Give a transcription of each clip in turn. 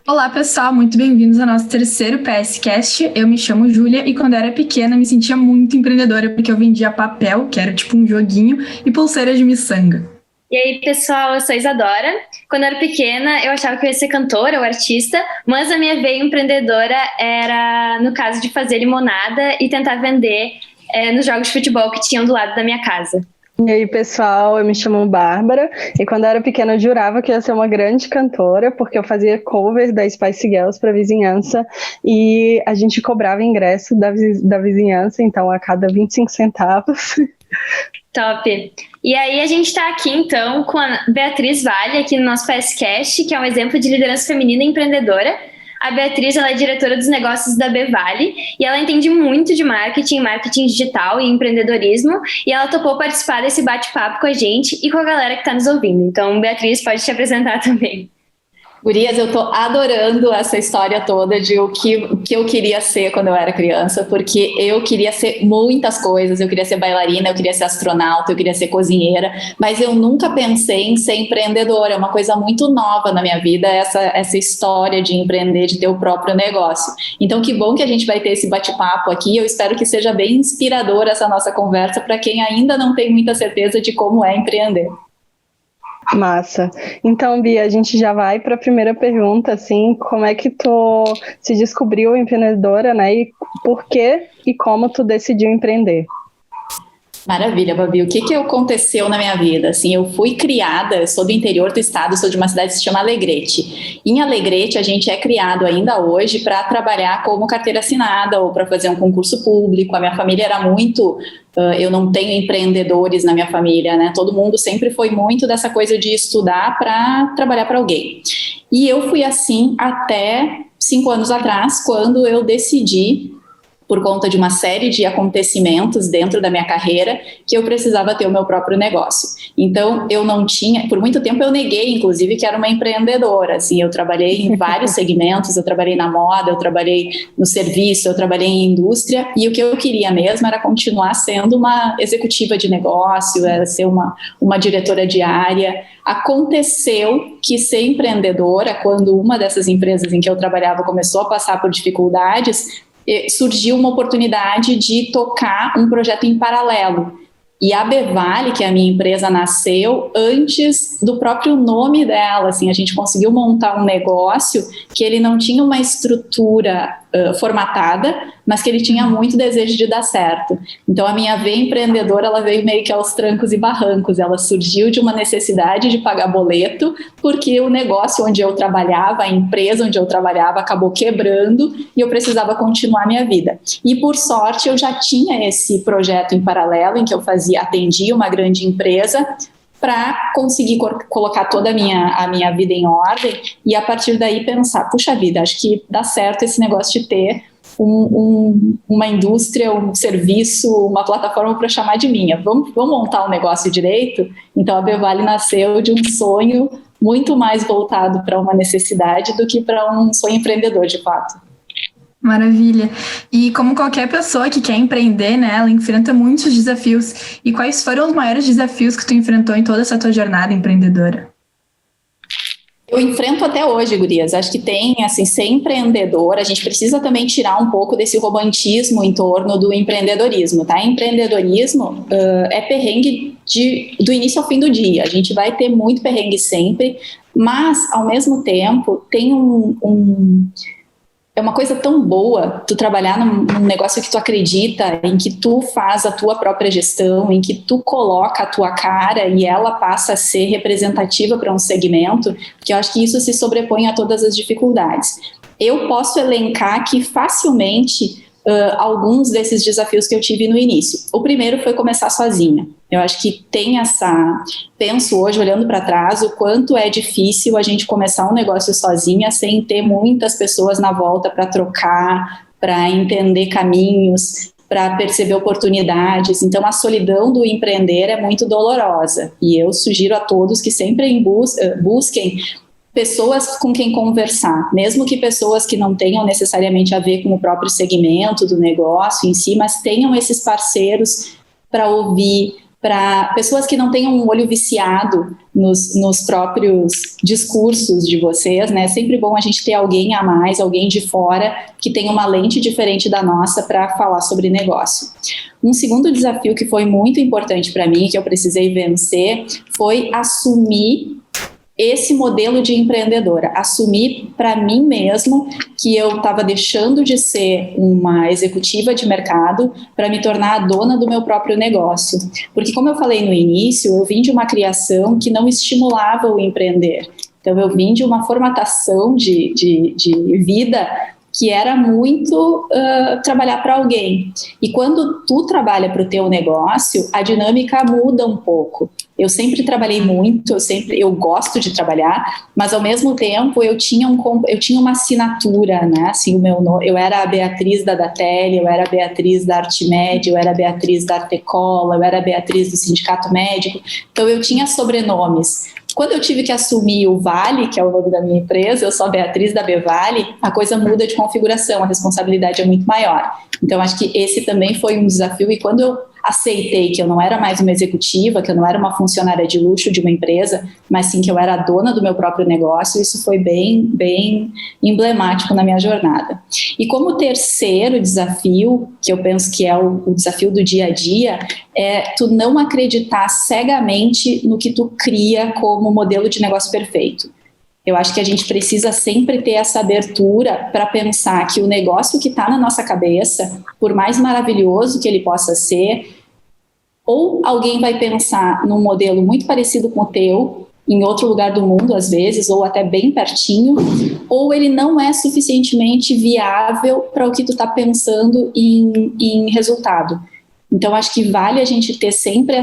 Olá, pessoal, muito bem-vindos ao nosso terceiro PScast. Eu me chamo Júlia e quando eu era pequena me sentia muito empreendedora porque eu vendia papel, que era tipo um joguinho, e pulseiras de miçanga. E aí, pessoal, eu sou a Isadora. Quando eu era pequena, eu achava que eu ia ser cantora ou artista, mas a minha veia empreendedora era no caso de fazer limonada e tentar vender nos jogos de futebol que tinham do lado da minha casa. E aí, pessoal, eu me chamo Bárbara e quando eu era pequena eu jurava que ia ser uma grande cantora porque eu fazia covers da Spice Girls para a vizinhança e a gente cobrava ingresso da vizinhança, então a cada 25 centavos. Top! E aí a gente está aqui então com a Beatriz Vale aqui no nosso PScast, que é um exemplo de liderança feminina e empreendedora. A Beatriz, ela é diretora dos negócios da Bevale e ela entende muito de marketing digital e empreendedorismo, e ela topou participar desse bate-papo com a gente e com a galera que está nos ouvindo. Então, Beatriz, pode te apresentar também. Gurias, eu tô adorando essa história toda de o que eu queria ser quando eu era criança, porque eu queria ser muitas coisas. Eu queria ser bailarina, eu queria ser astronauta, eu queria ser cozinheira, mas eu nunca pensei em ser empreendedora. É uma coisa muito nova na minha vida, essa história de empreender, de ter o próprio negócio. Então, que bom que a gente vai ter esse bate-papo aqui. Eu espero que seja bem inspiradora essa nossa conversa para quem ainda não tem muita certeza de como é empreender. Massa. Então, Bia, a gente já vai para a primeira pergunta, assim, como é que tu se descobriu empreendedora, né, e por que e como tu decidiu empreender? Maravilha, Babi. O que aconteceu na minha vida? Assim, eu fui criada, eu sou do interior do estado, sou de uma cidade que se chama Alegrete. Em Alegrete, a gente é criado ainda hoje para trabalhar como carteira assinada ou para fazer um concurso público. A minha família era muito... eu não tenho empreendedores na minha família, né? Todo mundo sempre foi muito dessa coisa de estudar para trabalhar para alguém. E eu fui assim até 5 anos atrás, quando eu decidi, por conta de uma série de acontecimentos dentro da minha carreira, que eu precisava ter o meu próprio negócio. Então, eu não tinha... Por muito tempo eu neguei, inclusive, que era uma empreendedora. Assim, eu trabalhei em vários segmentos, eu trabalhei na moda, eu trabalhei no serviço, eu trabalhei em indústria, e o que eu queria mesmo era continuar sendo uma executiva de negócio, era ser uma diretora de área. Aconteceu que ser empreendedora, quando uma dessas empresas em que eu trabalhava começou a passar por dificuldades, surgiu uma oportunidade de tocar um projeto em paralelo. E a Bevale, que é a minha empresa, nasceu antes do próprio nome dela. Assim, a gente conseguiu montar um negócio que ele não tinha uma estrutura formatada, mas que ele tinha muito desejo de dar certo. Então, a minha veia empreendedora, ela veio meio que aos trancos e barrancos. Ela surgiu de uma necessidade de pagar boleto, porque o negócio onde eu trabalhava, a empresa onde eu trabalhava, acabou quebrando e eu precisava continuar minha vida. E, por sorte, eu já tinha esse projeto em paralelo, em que eu atendia uma grande empresa, para conseguir colocar toda a minha vida em ordem e a partir daí pensar, puxa vida, acho que dá certo esse negócio de ter uma indústria, um serviço, uma plataforma para chamar de minha. Vamos montar um negócio direito? Então a Bevale nasceu de um sonho muito mais voltado para uma necessidade do que para um sonho empreendedor, de fato. Maravilha. E como qualquer pessoa que quer empreender, né, ela enfrenta muitos desafios. E quais foram os maiores desafios que tu enfrentou em toda essa tua jornada empreendedora? Eu enfrento até hoje, gurias. Acho que tem, assim, ser empreendedor, a gente precisa também tirar um pouco desse romantismo em torno do empreendedorismo, tá? Empreendedorismo é perrengue do início ao fim do dia. A gente vai ter muito perrengue sempre, mas, ao mesmo tempo, tem é uma coisa tão boa tu trabalhar num negócio que tu acredita, em que tu faz a tua própria gestão, em que tu coloca a tua cara e ela passa a ser representativa para um segmento, que eu acho que isso se sobrepõe a todas as dificuldades. Eu posso elencar aqui facilmente alguns desses desafios que eu tive no início. O primeiro foi começar sozinha. Eu acho que tem penso hoje, olhando para trás, o quanto é difícil a gente começar um negócio sozinha sem ter muitas pessoas na volta para trocar, para entender caminhos, para perceber oportunidades. Então, a solidão do empreender é muito dolorosa. E eu sugiro a todos que sempre busquem pessoas com quem conversar, mesmo que pessoas que não tenham necessariamente a ver com o próprio segmento do negócio em si, mas tenham esses parceiros para ouvir, para pessoas que não tenham um olho viciado nos próprios discursos de vocês, né? É sempre bom a gente ter alguém a mais, alguém de fora, que tenha uma lente diferente da nossa para falar sobre negócio. Um segundo desafio que foi muito importante para mim, que eu precisei vencer, foi assumir esse modelo de empreendedora, assumir para mim mesmo que eu estava deixando de ser uma executiva de mercado para me tornar a dona do meu próprio negócio. Porque, como eu falei no início, eu vim de uma criação que não estimulava o empreender. Então, eu vim de uma formatação de vida que era muito trabalhar para alguém. E quando tu trabalha para o teu negócio, a dinâmica muda um pouco. Eu sempre trabalhei muito, eu gosto de trabalhar, mas ao mesmo tempo eu tinha uma assinatura, né? Assim, eu era a Beatriz da Datelli, eu era a Beatriz da Artimed, eu era a Beatriz da Artecola, eu era a Beatriz do Sindicato Médico, então eu tinha sobrenomes. Quando eu tive que assumir o Vale, que é o nome da minha empresa, eu sou a Beatriz da Bevale, a coisa muda de configuração, a responsabilidade é muito maior. Então, acho que esse também foi um desafio, e quando eu aceitei que eu não era mais uma executiva, que eu não era uma funcionária de luxo de uma empresa, mas sim que eu era a dona do meu próprio negócio, isso foi bem, bem emblemático na minha jornada. E como terceiro desafio, que eu penso que é o desafio do dia a dia, é tu não acreditar cegamente no que tu cria como modelo de negócio perfeito. Eu acho que a gente precisa sempre ter essa abertura para pensar que o negócio que está na nossa cabeça, por mais maravilhoso que ele possa ser, ou alguém vai pensar num modelo muito parecido com o teu, em outro lugar do mundo às vezes, ou até bem pertinho, ou ele não é suficientemente viável para o que tu está pensando em resultado. Então, acho que vale a gente ter sempre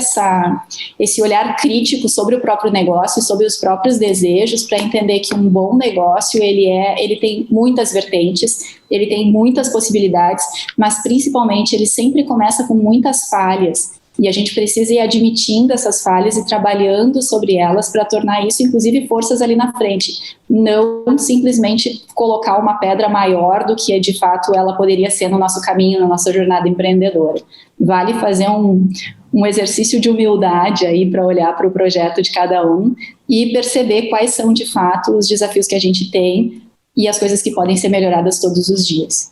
esse olhar crítico sobre o próprio negócio, sobre os próprios desejos, para entender que um bom negócio, ele tem muitas vertentes, ele tem muitas possibilidades, mas principalmente ele sempre começa com muitas falhas. E a gente precisa ir admitindo essas falhas e trabalhando sobre elas para tornar isso, inclusive, forças ali na frente. Não simplesmente colocar uma pedra maior do que, de fato, ela poderia ser no nosso caminho, na nossa jornada empreendedora. Vale fazer um exercício de humildade aí para olhar para o projeto de cada um e perceber quais são, de fato, os desafios que a gente tem e as coisas que podem ser melhoradas todos os dias.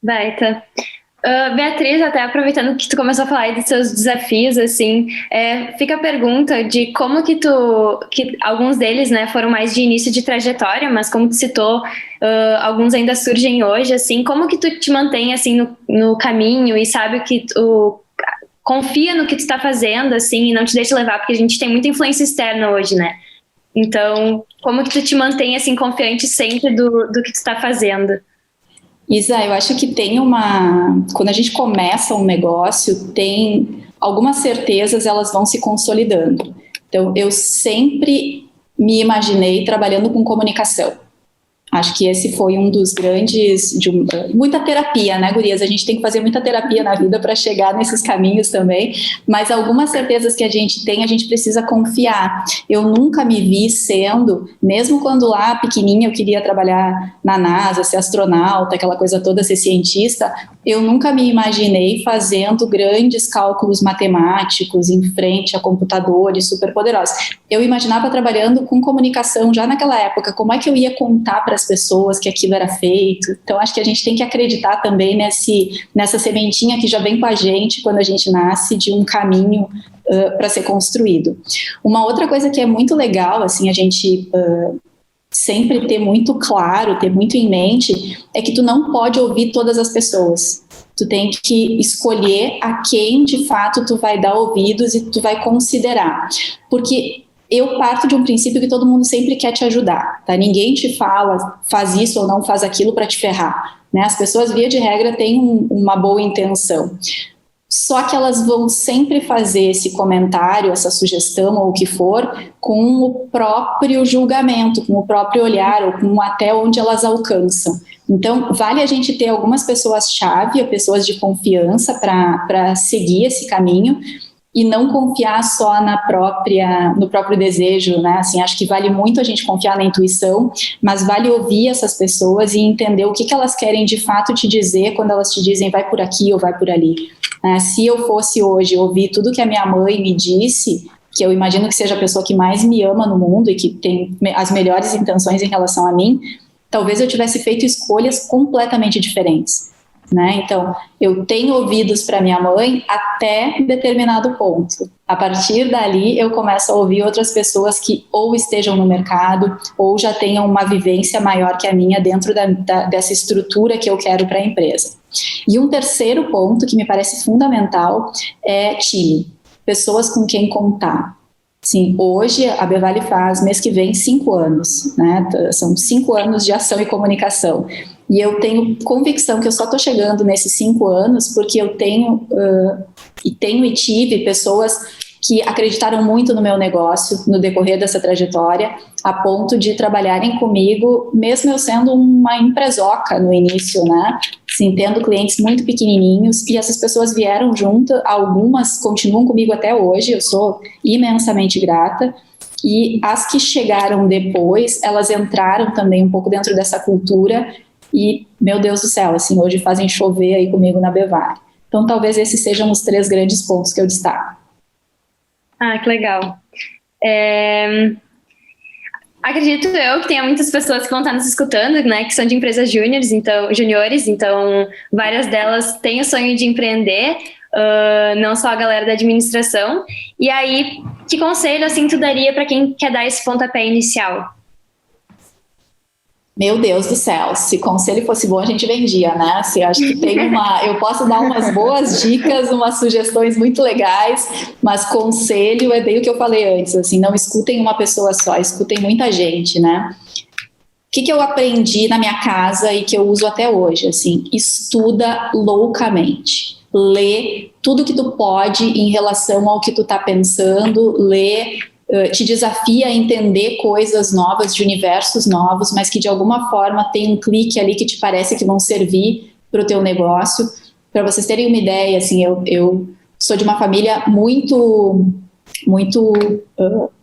Baita. Beatriz, até aproveitando que tu começou a falar aí dos seus desafios, assim, fica a pergunta de como que alguns deles, né, foram mais de início de trajetória, mas como tu citou, alguns ainda surgem hoje, assim, como que tu te mantém, assim, no caminho e sabe que tu confia no que tu tá fazendo, assim, e não te deixa levar, porque a gente tem muita influência externa hoje, né? Então, como que tu te mantém, assim, confiante sempre do que tu tá fazendo? Isa, eu acho que quando a gente começa um negócio, tem algumas certezas, elas vão se consolidando. Então, eu sempre me imaginei trabalhando com comunicação. Acho que esse foi um dos grandes... muita terapia, né, gurias? A gente tem que fazer muita terapia na vida para chegar nesses caminhos também, mas algumas certezas que a gente tem, a gente precisa confiar. Eu nunca me vi sendo, mesmo quando lá pequenininha eu queria trabalhar na NASA, ser astronauta, aquela coisa toda, ser cientista, eu nunca me imaginei fazendo grandes cálculos matemáticos em frente a computadores superpoderosos. Eu imaginava trabalhando com comunicação já naquela época, como é que eu ia contar para as pessoas que aquilo era feito. Então, acho que a gente tem que acreditar também nessa sementinha que já vem com a gente quando a gente nasce, de um caminho para ser construído. Uma outra coisa que é muito legal, assim, a gente sempre ter muito claro, ter muito em mente, é que tu não pode ouvir todas as pessoas. Tu tem que escolher a quem, de fato, tu vai dar ouvidos e tu vai considerar. Porque eu parto de um princípio que todo mundo sempre quer te ajudar, tá? Ninguém te fala, faz isso ou não faz aquilo para te ferrar, né? As pessoas, via de regra, têm uma boa intenção. Só que elas vão sempre fazer esse comentário, essa sugestão ou o que for, com o próprio julgamento, com o próprio olhar, ou com até onde elas alcançam. Então, vale a gente ter algumas pessoas-chave, pessoas de confiança para seguir esse caminho, e não confiar só no próprio desejo, né? Assim, acho que vale muito a gente confiar na intuição, mas vale ouvir essas pessoas e entender o que elas querem de fato te dizer quando elas te dizem vai por aqui ou vai por ali. né? Se eu fosse hoje ouvir tudo que a minha mãe me disse, que eu imagino que seja a pessoa que mais me ama no mundo e que tem as melhores intenções em relação a mim, talvez eu tivesse feito escolhas completamente diferentes, né? Então, eu tenho ouvidos para minha mãe até determinado ponto. A partir dali, eu começo a ouvir outras pessoas que ou estejam no mercado ou já tenham uma vivência maior que a minha dentro dessa estrutura que eu quero para a empresa. E um terceiro ponto que me parece fundamental é time. Pessoas com quem contar. Sim, hoje a Bevale faz, mês que vem, 5 anos, né? São 5 anos de ação e comunicação. E eu tenho convicção que eu só estou chegando nesses 5 anos porque eu tenho e tive pessoas que acreditaram muito no meu negócio no decorrer dessa trajetória, a ponto de trabalharem comigo, mesmo eu sendo uma empresoca no início, né? Assim, tendo clientes muito pequenininhos, e essas pessoas vieram junto, algumas continuam comigo até hoje, eu sou imensamente grata, e as que chegaram depois, elas entraram também um pouco dentro dessa cultura, e, meu Deus do céu, assim, hoje fazem chover aí comigo na Bevale. Então, talvez esses sejam os 3 grandes pontos que eu destaco. Ah, que legal. Acredito eu que tenha muitas pessoas que vão estar nos escutando, né, que são de empresas júniores, então várias delas têm o sonho de empreender, não só a galera da administração. E aí, que conselho assim tu daria para quem quer dar esse pontapé inicial? Meu Deus do céu, se conselho fosse bom a gente vendia, né? Assim, acho que eu posso dar umas boas dicas, umas sugestões muito legais, mas conselho é bem o que eu falei antes, assim, não escutem uma pessoa só, escutem muita gente, né? O que eu aprendi na minha casa e que eu uso até hoje, assim, estuda loucamente, lê tudo que tu pode em relação ao que tu tá pensando, lê, te desafia a entender coisas novas, de universos novos, mas que de alguma forma tem um clique ali que te parece que vão servir para o teu negócio. Para vocês terem uma ideia, assim, eu sou de uma família muito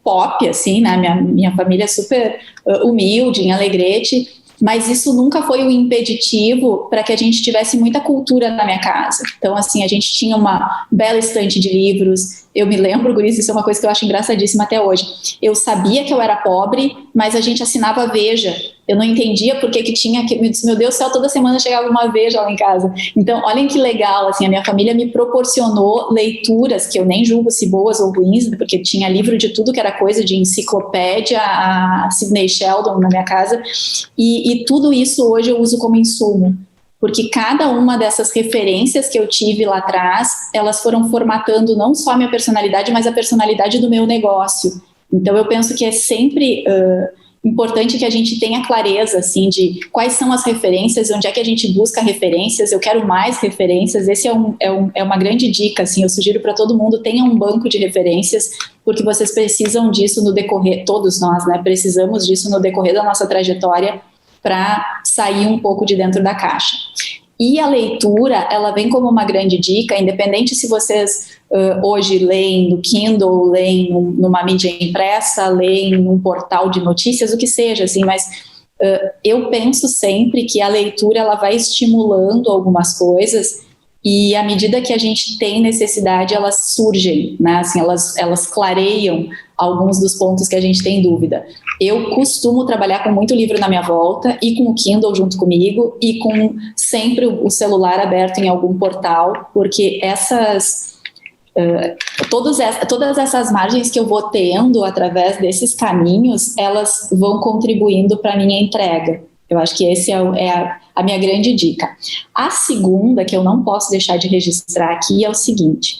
pop, assim, né? Minha família é super humilde, em Alegrete, mas isso nunca foi um impeditivo para que a gente tivesse muita cultura na minha casa. Então, assim, a gente tinha uma bela estante de livros. Eu me lembro, Guris, isso é uma coisa que eu acho engraçadíssima até hoje. Eu sabia que eu era pobre, mas a gente assinava Veja. Eu não entendia por que tinha, que me disse, meu Deus do céu, toda semana chegava uma Veja lá em casa. Então, olhem que legal, assim, a minha família me proporcionou leituras, que eu nem julgo se boas ou ruins, porque tinha livro de tudo que era coisa, de enciclopédia a Sidney Sheldon na minha casa, e tudo isso hoje eu uso como insumo. Porque cada uma dessas referências que eu tive lá atrás, elas foram formatando não só a minha personalidade, mas a personalidade do meu negócio. Então eu penso que é sempre importante que a gente tenha clareza, assim, de quais são as referências, onde é que a gente busca referências. Eu quero mais referências, esse é uma grande dica, assim, eu sugiro para todo mundo, tenha um banco de referências, porque vocês precisam disso no decorrer, todos nós, né, precisamos disso no decorrer da nossa trajetória, para sair um pouco de dentro da caixa. E a leitura, ela vem como uma grande dica, independente se vocês hoje leem no Kindle, leem numa mídia impressa, leem num portal de notícias, o que seja, assim, mas eu penso sempre que a leitura, ela vai estimulando algumas coisas, e à medida que a gente tem necessidade, elas surgem, né? Assim, elas clareiam alguns dos pontos que a gente tem dúvida. Eu costumo trabalhar com muito livro na minha volta e com o Kindle junto comigo e com sempre o celular aberto em algum portal, porque todas essas margens que eu vou tendo através desses caminhos, elas vão contribuindo para a minha entrega. Eu acho que esse é a minha grande dica. A segunda, que eu não posso deixar de registrar aqui, é o seguinte: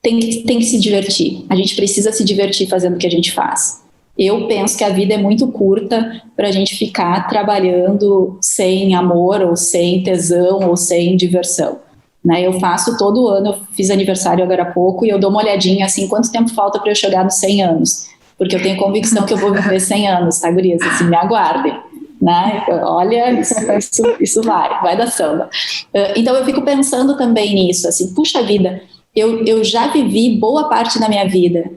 tem que se divertir. A gente precisa se divertir fazendo o que a gente faz. Eu penso que a vida é muito curta para a gente ficar trabalhando sem amor, ou sem tesão, ou sem diversão. Né? Eu faço todo ano, eu fiz aniversário agora há pouco, e eu dou uma olhadinha assim, quanto tempo falta para eu chegar nos 100 anos. Porque eu tenho convicção que eu vou viver 100 anos, tá, gurias? Assim, me aguardem. Né? Olha, isso vai dar samba. Então eu fico pensando também nisso, assim, puxa vida, eu já vivi boa parte da minha vida,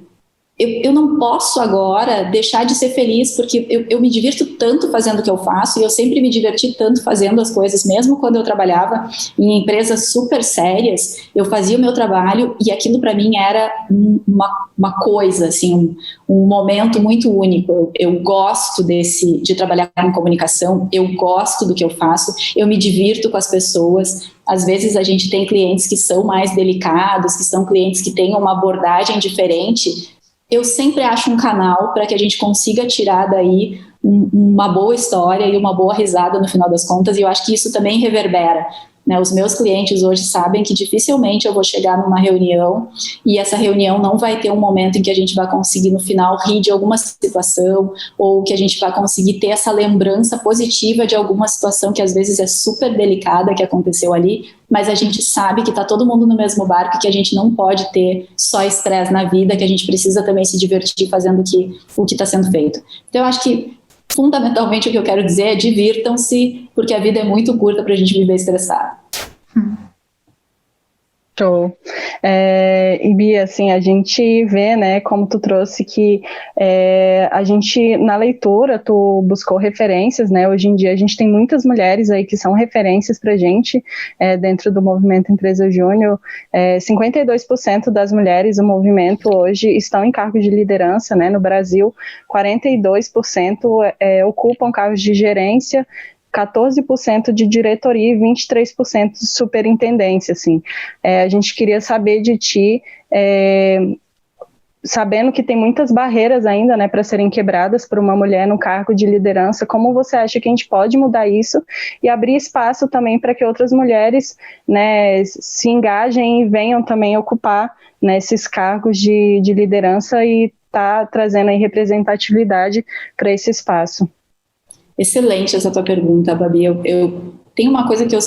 eu não posso agora deixar de ser feliz, porque eu me divirto tanto fazendo o que eu faço, e eu sempre me diverti tanto fazendo as coisas, mesmo quando eu trabalhava em empresas super sérias, eu fazia o meu trabalho e aquilo para mim era uma coisa, assim, um momento muito único. Eu gosto de trabalhar com comunicação, eu gosto do que eu faço, eu me divirto com as pessoas. Às vezes a gente tem clientes que são mais delicados, que são clientes que têm uma abordagem diferente. Eu sempre acho um canal para que a gente consiga tirar daí uma boa história e uma boa risada no final das contas, e eu acho que isso também reverbera, né? Os meus clientes hoje sabem que dificilmente eu vou chegar numa reunião e essa reunião não vai ter um momento em que a gente vai conseguir no final rir de alguma situação, ou que a gente vai conseguir ter essa lembrança positiva de alguma situação que às vezes é super delicada que aconteceu ali, mas a gente sabe que está todo mundo no mesmo barco, que a gente não pode ter só estresse na vida, que a gente precisa também se divertir fazendo o que está sendo feito. Então eu acho que fundamentalmente o que eu quero dizer é divirtam-se, porque a vida é muito curta para a gente viver estressado. Show. E Bia, assim, a gente vê, né, como tu trouxe que a gente, na leitura, tu buscou referências, né, hoje em dia a gente tem muitas mulheres aí que são referências pra gente, dentro do movimento Empresa Júnior. 52% das mulheres do movimento hoje estão em cargos de liderança, né, no Brasil, 42% ocupam cargos de gerência, 14% de diretoria e 23% de superintendência, assim. A gente queria saber de ti, sabendo que tem muitas barreiras ainda, né, para serem quebradas por uma mulher no cargo de liderança, como você acha que a gente pode mudar isso e abrir espaço também para que outras mulheres, né, se engajem e venham também ocupar, né, esses cargos de liderança e tá trazendo aí representatividade para esse espaço? Excelente essa tua pergunta, Babi. Eu tenho uma coisa que eu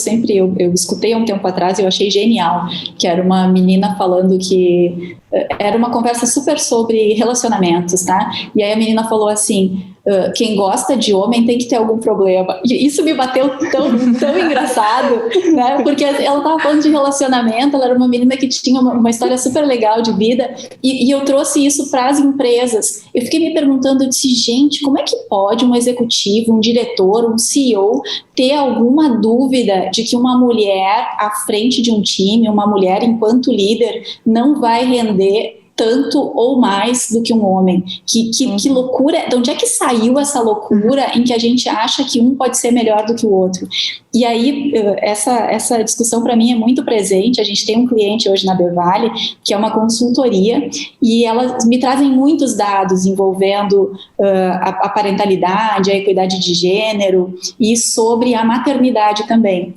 escutei há um tempo atrás e eu achei genial, que era uma menina falando que era uma conversa super sobre relacionamentos, tá? E aí a menina falou assim, quem gosta de homem tem que ter algum problema. E isso me bateu tão engraçado, né? Porque ela estava falando de relacionamento, ela era uma menina que tinha uma história super legal de vida, e eu trouxe isso para as empresas. Eu fiquei me perguntando, eu disse, gente, como é que pode um executivo, um diretor, um CEO ter alguma dúvida de que uma mulher à frente de um time, uma mulher enquanto líder, não vai render tanto ou mais do que um homem? Que loucura, de onde é que saiu essa loucura em que a gente acha que um pode ser melhor do que o outro? E aí, essa discussão para mim é muito presente. A gente tem um cliente hoje na Bevale, que é uma consultoria, e elas me trazem muitos dados envolvendo a parentalidade, a equidade de gênero e sobre a maternidade também.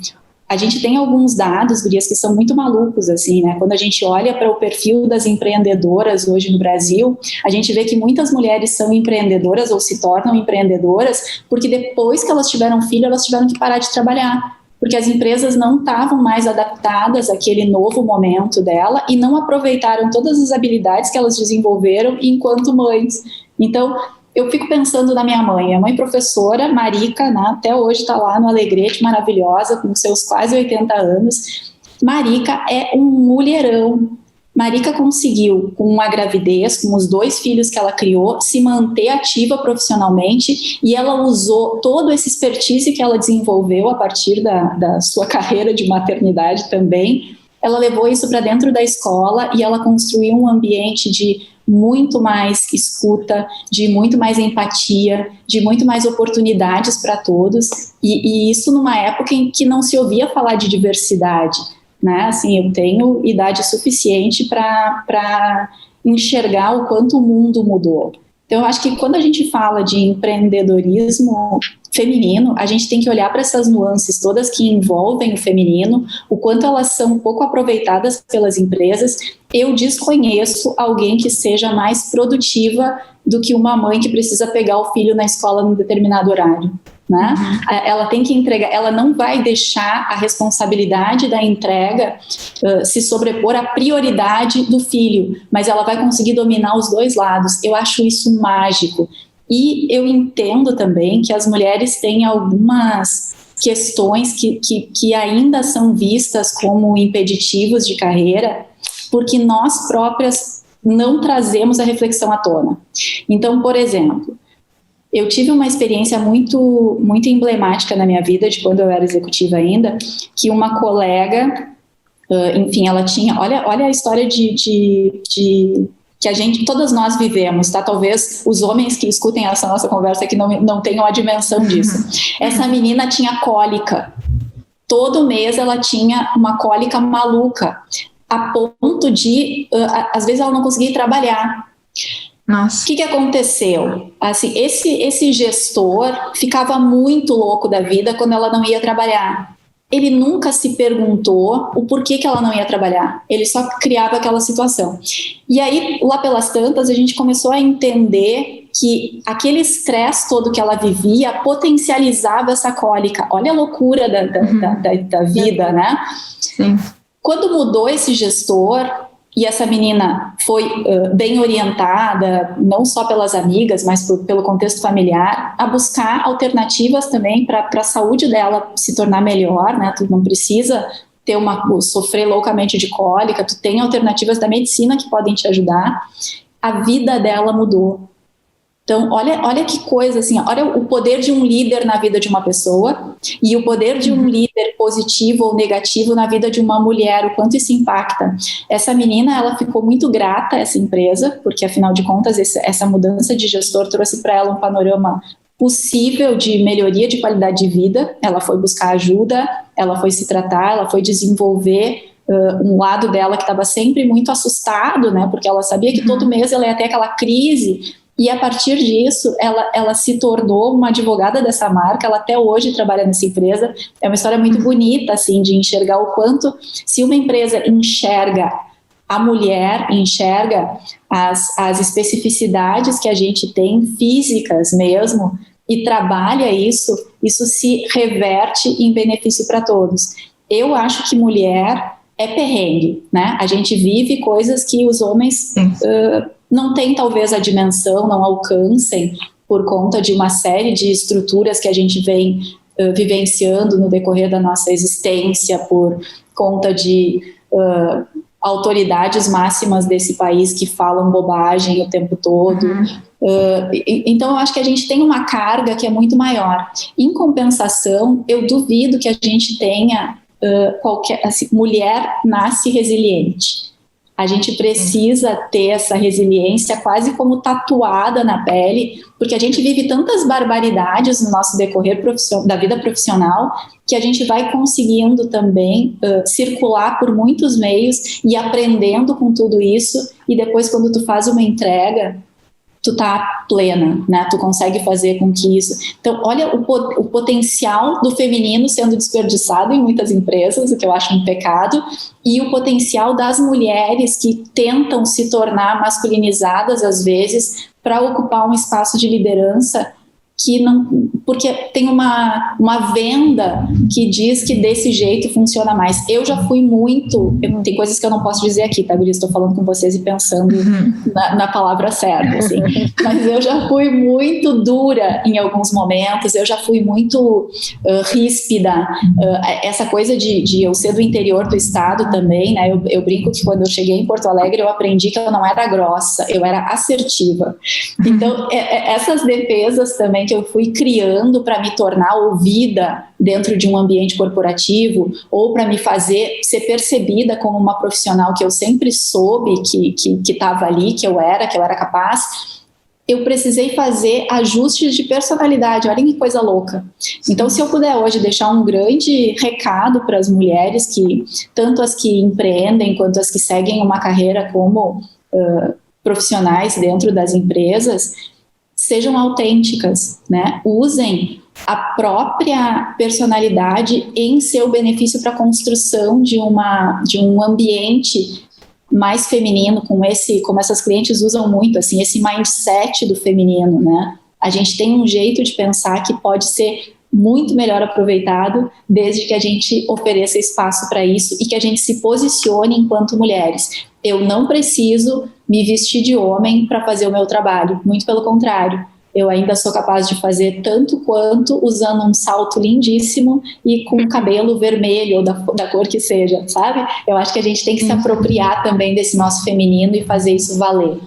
A gente tem alguns dados, gurias, que são muito malucos, assim, né? Quando a gente olha para o perfil das empreendedoras hoje no Brasil, a gente vê que muitas mulheres são empreendedoras ou se tornam empreendedoras porque depois que elas tiveram filho, elas tiveram que parar de trabalhar, porque as empresas não estavam mais adaptadas àquele novo momento dela e não aproveitaram todas as habilidades que elas desenvolveram enquanto mães. Então, eu fico pensando na minha mãe professora, Marica, né, até hoje está lá no Alegrete, maravilhosa, com seus quase 80 anos. Marica é um mulherão. Marica conseguiu, com uma gravidez, com os 2 filhos que ela criou, se manter ativa profissionalmente, e ela usou todo esse expertise que ela desenvolveu a partir da sua carreira de maternidade também. Ela levou isso para dentro da escola e ela construiu um ambiente de muito mais escuta, de muito mais empatia, de muito mais oportunidades para todos, e isso numa época em que não se ouvia falar de diversidade, né? Assim, eu tenho idade suficiente para enxergar o quanto o mundo mudou. Então, eu acho que quando a gente fala de empreendedorismo feminino, a gente tem que olhar para essas nuances todas que envolvem o feminino, o quanto elas são pouco aproveitadas pelas empresas. Eu desconheço alguém que seja mais produtiva do que uma mãe que precisa pegar o filho na escola num determinado horário, né? Ela tem que entregar, ela não vai deixar a responsabilidade da entrega se sobrepor à prioridade do filho, mas ela vai conseguir dominar os 2 lados. Eu acho isso mágico. E eu entendo também que as mulheres têm algumas questões que ainda são vistas como impeditivos de carreira, porque nós próprias não trazemos a reflexão à tona. Então, por exemplo, eu tive uma experiência muito, muito emblemática na minha vida, de quando eu era executiva ainda, que uma colega, enfim, ela tinha, olha a história que a gente, todas nós vivemos, tá? Talvez os homens que escutem essa nossa conversa aqui não tenham a dimensão disso. Essa menina tinha cólica. Todo mês ela tinha uma cólica maluca, a ponto de, às vezes, ela não conseguia trabalhar. Nossa. O que aconteceu? Assim, esse gestor ficava muito louco da vida quando ela não ia trabalhar. Ele nunca se perguntou o porquê que ela não ia trabalhar. Ele só criava aquela situação. E aí, lá pelas tantas, a gente começou a entender que aquele estresse todo que ela vivia potencializava essa cólica. Olha a loucura da vida, né? Sim. Quando mudou esse gestor, e essa menina foi bem orientada, não só pelas amigas, mas pelo contexto familiar, a buscar alternativas também para a saúde dela se tornar melhor, né? Tu não precisa sofrer loucamente de cólica, tu tem alternativas da medicina que podem te ajudar. A vida dela mudou. Então, olha que coisa, assim, olha o poder de um líder na vida de uma pessoa e o poder de um líder positivo ou negativo na vida de uma mulher, o quanto isso impacta. Essa menina, ela ficou muito grata a essa empresa, porque, afinal de contas, essa mudança de gestor trouxe para ela um panorama possível de melhoria de qualidade de vida. Ela foi buscar ajuda, ela foi se tratar, ela foi desenvolver um lado dela que estava sempre muito assustado, né, porque ela sabia que todo mês ela ia ter aquela crise. E a partir disso, ela se tornou uma advogada dessa marca, ela até hoje trabalha nessa empresa. É uma história muito bonita, assim, de enxergar o quanto, se uma empresa enxerga a mulher, enxerga as especificidades que a gente tem, físicas mesmo, e trabalha isso se reverte em benefício para todos. Eu acho que mulher é perrengue, né? A gente vive coisas que os homens não têm talvez a dimensão, não alcancem por conta de uma série de estruturas que a gente vem vivenciando no decorrer da nossa existência, por conta de autoridades máximas desse país que falam bobagem o tempo todo. Então eu acho que a gente tem uma carga que é muito maior. Em compensação, eu duvido que a gente tenha mulher nasce resiliente. A gente precisa ter essa resiliência quase como tatuada na pele, porque a gente vive tantas barbaridades no nosso decorrer da vida profissional que a gente vai conseguindo também circular por muitos meios e aprendendo com tudo isso, e depois quando tu faz uma entrega, tu tá plena, né? Tu consegue fazer com que isso... Então, olha o potencial do feminino sendo desperdiçado em muitas empresas, o que eu acho um pecado, e o potencial das mulheres que tentam se tornar masculinizadas, às vezes, para ocupar um espaço de liderança que não... Porque tem uma venda que diz que desse jeito funciona mais. Eu já fui muito... Tem coisas que eu não posso dizer aqui, tá, Guri? Estou falando com vocês e pensando na palavra certa, assim. Mas eu já fui muito dura em alguns momentos, eu já fui muito ríspida. Essa coisa de eu ser do interior do estado também, né? Eu brinco que quando eu cheguei em Porto Alegre, eu aprendi que eu não era grossa, eu era assertiva. Então, essas defesas também que eu fui criando para me tornar ouvida dentro de um ambiente corporativo, ou para me fazer ser percebida como uma profissional que eu sempre soube que estava ali, que eu era capaz, eu precisei fazer ajustes de personalidade. Olha que coisa louca. Então, se eu puder hoje deixar um grande recado para as mulheres, tanto as que empreendem quanto as que seguem uma carreira como profissionais dentro das empresas, sejam autênticas, né? Usem a própria personalidade em seu benefício para a construção de um ambiente mais feminino, como essas clientes usam muito, assim, esse mindset do feminino, né? A gente tem um jeito de pensar que pode ser muito melhor aproveitado desde que a gente ofereça espaço para isso e que a gente se posicione enquanto mulheres. Eu não preciso me vestir de homem para fazer o meu trabalho, muito pelo contrário. eu ainda sou capaz de fazer tanto quanto usando um salto lindíssimo e com cabelo vermelho ou da cor que seja, sabe? Eu acho que a gente tem que se apropriar também desse nosso feminino e fazer isso valer.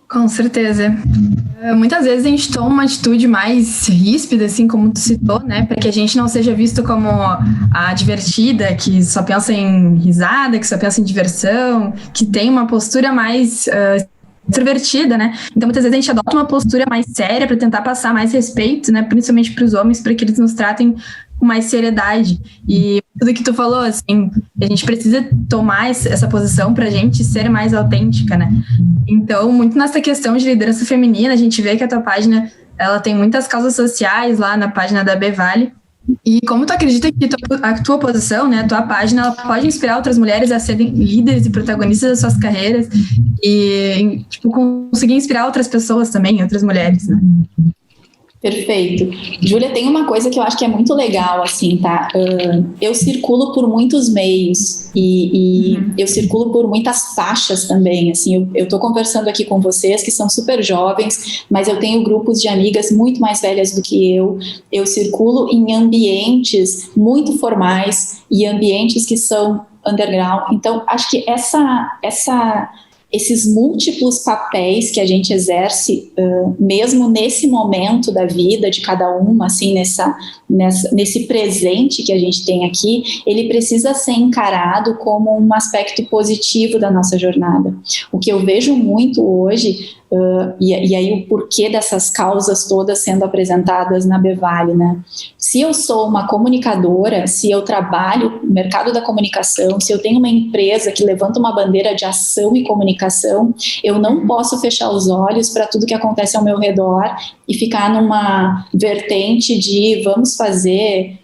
Com certeza. Muitas vezes a gente toma uma atitude mais ríspida, assim como tu citou, né? Para que a gente não seja visto como a divertida, que só pensa em risada, que só pensa em diversão, que tem uma postura mais extrovertida, né? Então, muitas vezes a gente adota uma postura mais séria para tentar passar mais respeito, né? Principalmente para os homens, para que eles nos tratem com mais seriedade. E tudo que tu falou, assim, a gente precisa tomar essa posição pra gente ser mais autêntica, né? Então, muito nessa questão de liderança feminina, a gente vê que a tua página, ela tem muitas causas sociais lá na página da Bevale. E como tu acredita que a tua posição, né, a tua página, ela pode inspirar outras mulheres a serem líderes e protagonistas das suas carreiras e, tipo, conseguir inspirar outras pessoas também, outras mulheres, né? Perfeito. Júlia, tem uma coisa que eu acho que é muito legal, assim, tá? Eu circulo por muitos meios e eu circulo por muitas faixas também, assim, eu tô conversando aqui com vocês que são super jovens, mas eu tenho grupos de amigas muito mais velhas do que eu circulo em ambientes muito formais e ambientes que são underground, então acho que esses múltiplos papéis que a gente exerce, mesmo nesse momento da vida de cada uma, assim, nesse presente que a gente tem aqui, ele precisa ser encarado como um aspecto positivo da nossa jornada. O que eu vejo muito hoje, e aí o porquê dessas causas todas sendo apresentadas na Bevale, né? Se eu sou uma comunicadora, se eu trabalho no mercado da comunicação, se eu tenho uma empresa que levanta uma bandeira de ação e comunicação, eu não posso fechar os olhos para tudo que acontece ao meu redor e ficar numa vertente de vamos fazer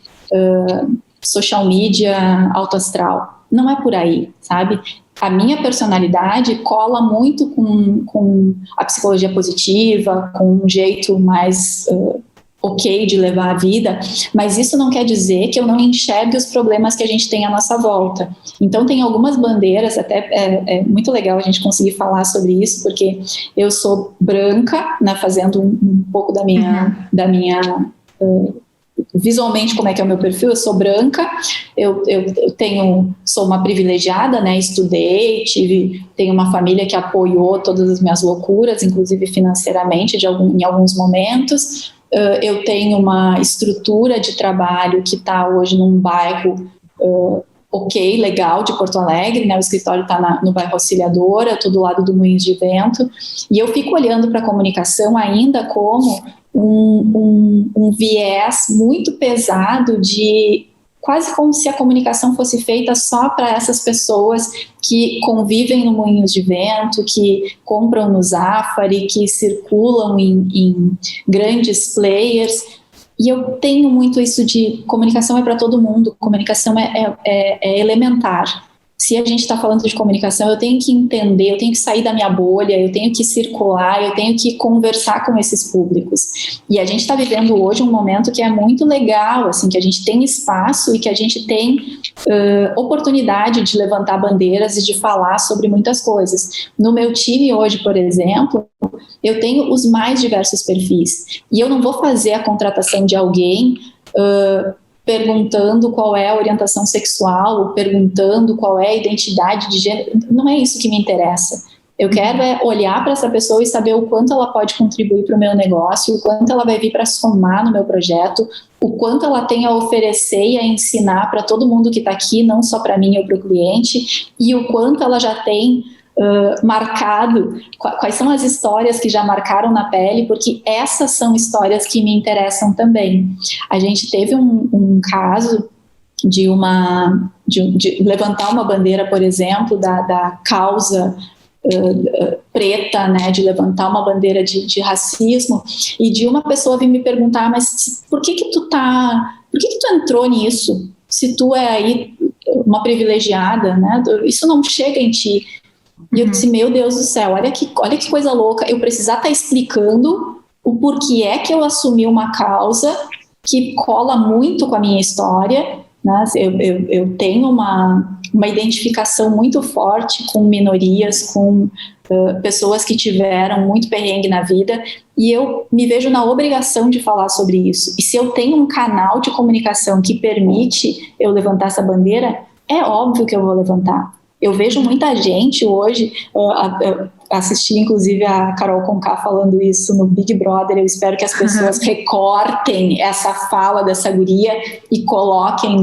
social media alto astral. Não é por aí, sabe? A minha personalidade cola muito com a psicologia positiva, com um jeito mais ok de levar a vida, mas isso não quer dizer que eu não enxergue os problemas que a gente tem à nossa volta. Então tem algumas bandeiras, até é muito legal a gente conseguir falar sobre isso, porque eu sou branca, né, fazendo um pouco da minha visualmente como é que é o meu perfil. Eu sou branca, sou uma privilegiada, né, estudei, tenho uma família que apoiou todas as minhas loucuras, inclusive financeiramente em alguns momentos. Eu tenho uma estrutura de trabalho que está hoje num bairro ok, legal, de Porto Alegre, né? O escritório está no bairro Auxiliadora, eu estou do lado do Moinhos de Vento, e eu fico olhando para a comunicação ainda como um viés muito pesado de quase como se a comunicação fosse feita só para essas pessoas que convivem no Moinhos de Vento, que compram no Zafari, que circulam em grandes players. E eu tenho muito isso de comunicação é para todo mundo, comunicação é elementar. Se a gente está falando de comunicação, eu tenho que entender, eu tenho que sair da minha bolha, eu tenho que circular, eu tenho que conversar com esses públicos. E a gente está vivendo hoje um momento que é muito legal, assim, que a gente tem espaço e que a gente tem oportunidade de levantar bandeiras e de falar sobre muitas coisas. No meu time hoje, por exemplo, eu tenho os mais diversos perfis. E eu não vou fazer a contratação de alguém perguntando qual é a orientação sexual, ou perguntando qual é a identidade de gênero. Não é isso que me interessa. Eu quero olhar para essa pessoa e saber o quanto ela pode contribuir para o meu negócio, o quanto ela vai vir para somar no meu projeto, o quanto ela tem a oferecer e a ensinar para todo mundo que está aqui, não só para mim ou para o cliente, e o quanto ela já tem marcado, quais são as histórias que já marcaram na pele, porque essas são histórias que me interessam também. A gente teve um caso de levantar uma bandeira, por exemplo, da causa preta, né, de levantar uma bandeira de racismo, e de uma pessoa vir me perguntar, mas por que tu entrou nisso? Se tu é aí uma privilegiada, né, isso não chega em ti. E eu disse, meu Deus do céu, olha que coisa louca, eu precisar estar explicando o porquê é que eu assumi uma causa que cola muito com a minha história, né? Eu tenho uma identificação muito forte com minorias, com pessoas que tiveram muito perrengue na vida, e eu me vejo na obrigação de falar sobre isso. E se eu tenho um canal de comunicação que permite eu levantar essa bandeira, é óbvio que eu vou levantar. Eu vejo muita gente hoje, assisti inclusive a Carol Conká falando isso no Big Brother, eu espero que as pessoas recortem essa fala dessa guria e coloquem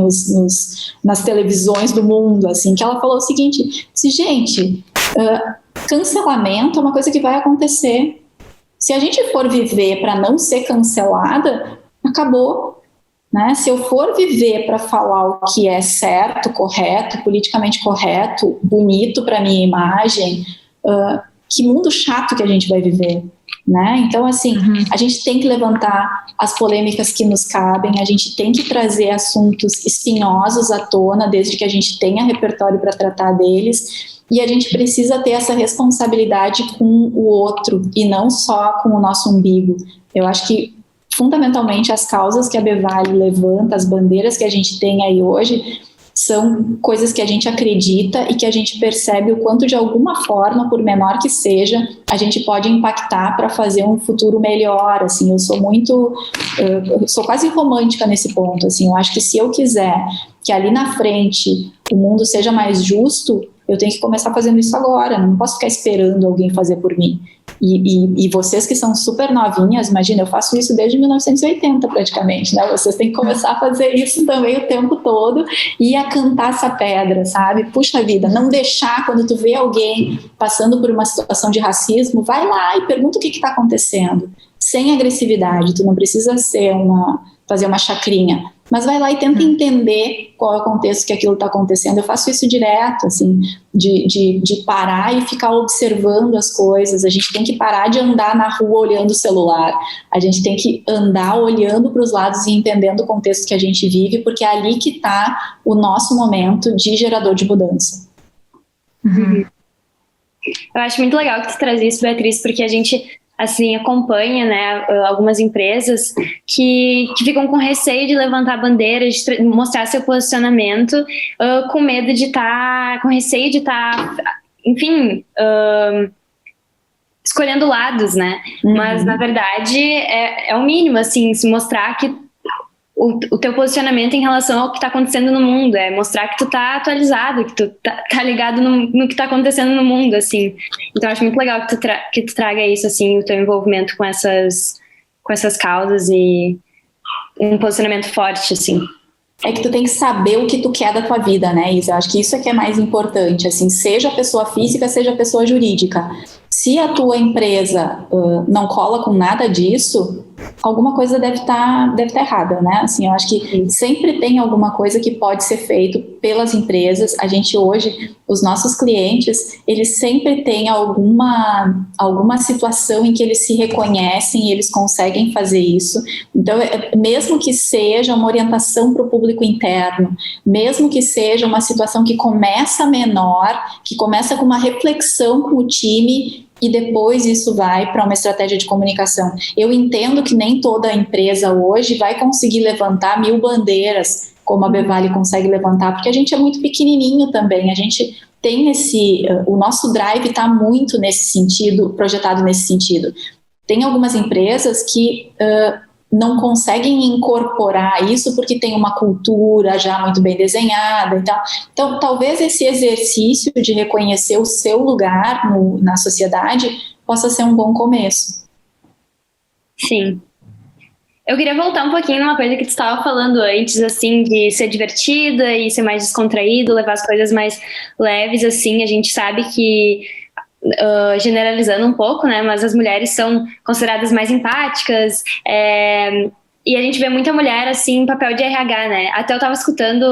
nas televisões do mundo, assim, que ela falou o seguinte, gente, cancelamento é uma coisa que vai acontecer. Se a gente for viver para não ser cancelada, acabou. Né? Se eu for viver para falar o que é certo, correto, politicamente correto, bonito para minha imagem, que mundo chato que a gente vai viver, né? Então, assim, a gente tem que levantar as polêmicas que nos cabem, a gente tem que trazer assuntos espinhosos à tona, desde que a gente tenha repertório para tratar deles, e a gente precisa ter essa responsabilidade com o outro, e não só com o nosso umbigo. Eu acho que fundamentalmente as causas que a Bevale levanta, as bandeiras que a gente tem aí hoje, são coisas que a gente acredita e que a gente percebe o quanto de alguma forma, por menor que seja, a gente pode impactar para fazer um futuro melhor, assim, eu sou quase romântica nesse ponto, assim, eu acho que se eu quiser que ali na frente o mundo seja mais justo, eu tenho que começar fazendo isso agora, não posso ficar esperando alguém fazer por mim. E vocês que são super novinhas, imagina, eu faço isso desde 1980 praticamente, né? Vocês têm que começar a fazer isso também o tempo todo e a cantar essa pedra, sabe? Puxa vida, não deixar quando tu vê alguém passando por uma situação de racismo, vai lá e pergunta o que está acontecendo, sem agressividade, tu não precisa fazer uma chacrinha, mas vai lá e tenta entender qual é o contexto que aquilo está acontecendo. Eu faço isso direto, assim, de parar e ficar observando as coisas. A gente tem que parar de andar na rua olhando o celular, a gente tem que andar olhando para os lados e entendendo o contexto que a gente vive, porque é ali que está o nosso momento de gerador de mudança. Eu acho muito legal que tu traz isso, Beatriz, porque a gente assim, acompanha, né, algumas empresas que ficam com receio de levantar bandeira, de mostrar seu posicionamento, com medo de estar, com receio de estar, enfim, escolhendo lados, né? Mas, na verdade, é o mínimo, assim, se mostrar que o teu posicionamento em relação ao que está acontecendo no mundo, é mostrar que tu tá atualizado, que tu tá ligado no que está acontecendo no mundo, assim. Então, eu acho muito legal que tu traga isso, assim, o teu envolvimento com essas causas e um posicionamento forte, assim. É que tu tem que saber o que tu quer da tua vida, né, Isa? Eu acho que isso é que é mais importante, assim, seja pessoa física, seja pessoa jurídica. Se a tua empresa não cola com nada disso, alguma coisa deve estar errada, né? Assim, eu acho que sempre tem alguma coisa que pode ser feito pelas empresas. A gente hoje, os nossos clientes, eles sempre têm alguma situação em que eles se reconhecem e eles conseguem fazer isso. Então, mesmo que seja uma orientação para o público interno, mesmo que seja uma situação que começa menor, que começa com uma reflexão com o time, e depois isso vai para uma estratégia de comunicação. Eu entendo que nem toda empresa hoje vai conseguir levantar 1000 bandeiras, como a Bevale consegue levantar, porque a gente é muito pequenininho também, a gente tem o nosso drive está muito nesse sentido, projetado nesse sentido. Tem algumas empresas que não conseguem incorporar isso porque tem uma cultura já muito bem desenhada e tal. Então, talvez esse exercício de reconhecer o seu lugar na sociedade possa ser um bom começo. Sim. Eu queria voltar um pouquinho numa coisa que tu estava falando antes, assim, de ser divertida e ser mais descontraído, levar as coisas mais leves, assim. A gente sabe que generalizando um pouco, né, mas as mulheres são consideradas mais empáticas, e a gente vê muita mulher, assim, em papel de RH, né, até eu tava escutando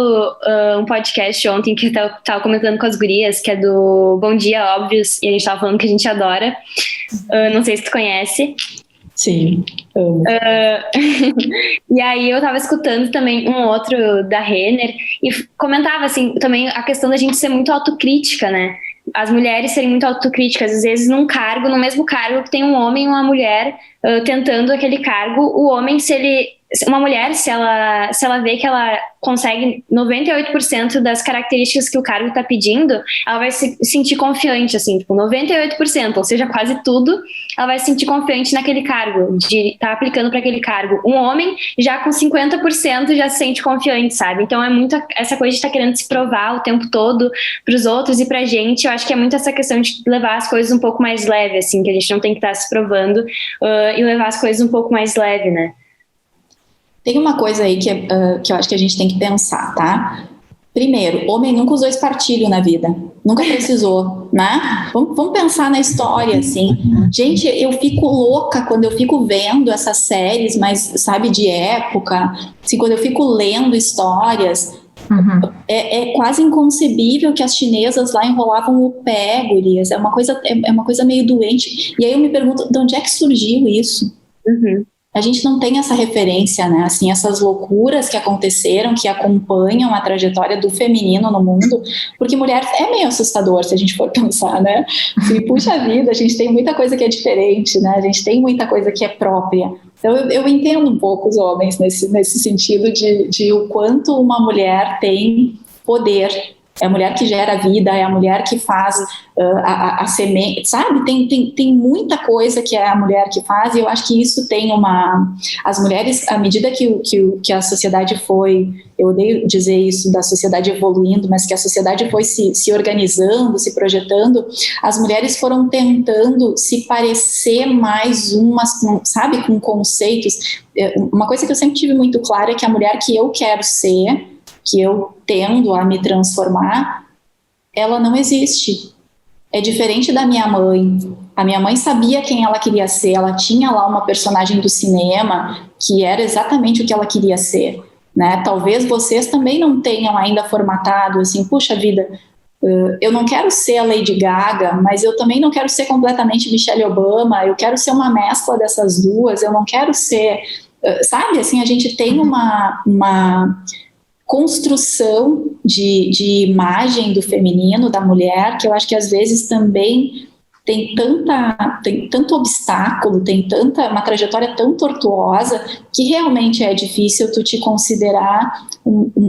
um podcast ontem que eu tava comentando com as gurias, que é do Bom Dia Óbvios, e a gente tava falando que a gente adora, não sei se tu conhece. Sim. E aí eu tava escutando também um outro da Renner, e comentava, assim, também a questão da gente ser muito autocrítica, né, as mulheres serem muito autocríticas, às vezes no mesmo cargo que tem um homem e uma mulher tentando aquele cargo, o homem, se ele uma mulher, se ela vê que ela consegue 98% das características que o cargo está pedindo, ela vai se sentir confiante, assim, tipo, 98%, ou seja, quase tudo, ela vai se sentir confiante naquele cargo, de estar aplicando para aquele cargo. Um homem, já com 50%, já se sente confiante, sabe? Então é muito essa coisa de estar querendo se provar o tempo todo para os outros e para a gente. Eu acho que é muito essa questão de levar as coisas um pouco mais leve, assim, que a gente não tem que estar se provando e levar as coisas um pouco mais leve, né? Tem uma coisa aí que eu acho que a gente tem que pensar, tá? Primeiro, homem nunca usou espartilho na vida, nunca precisou, né? Vamos pensar na história, assim. Gente, eu fico louca quando eu fico vendo essas séries, mas, sabe, de época, assim, quando eu fico lendo histórias, é quase inconcebível que as chinesas lá enrolavam o pé, gurias, é uma coisa meio doente. E aí eu me pergunto, de onde é que surgiu isso? A gente não tem essa referência, né? Assim, essas loucuras que aconteceram, que acompanham a trajetória do feminino no mundo, porque mulher é meio assustador se a gente for pensar, né? E, puxa vida, a gente tem muita coisa que é diferente, né? A gente tem muita coisa que é própria. Então, eu entendo um pouco os homens nesse sentido de o quanto uma mulher tem poder. É a mulher que gera a vida, é a mulher que faz a semente, sabe? Tem muita coisa que é a mulher que faz, e eu acho que isso tem as mulheres, à medida que a sociedade foi, eu odeio dizer isso, da sociedade evoluindo, mas que a sociedade foi se organizando, se projetando, as mulheres foram tentando se parecer mais umas, sabe? Com conceitos. Uma coisa que eu sempre tive muito clara é que a mulher que eu quero ser, que eu tendo a me transformar, ela não existe. É diferente da minha mãe. A minha mãe sabia quem ela queria ser, ela tinha lá uma personagem do cinema que era exatamente o que ela queria ser, né? Talvez vocês também não tenham ainda formatado, assim, puxa vida, eu não quero ser a Lady Gaga, mas eu também não quero ser completamente Michelle Obama, eu quero ser uma mescla dessas duas, eu não quero ser... Sabe, assim, a gente tem uma construção de imagem do feminino, da mulher, que eu acho que às vezes também tem tanto obstáculo, tem uma trajetória tão tortuosa, que realmente é difícil tu te considerar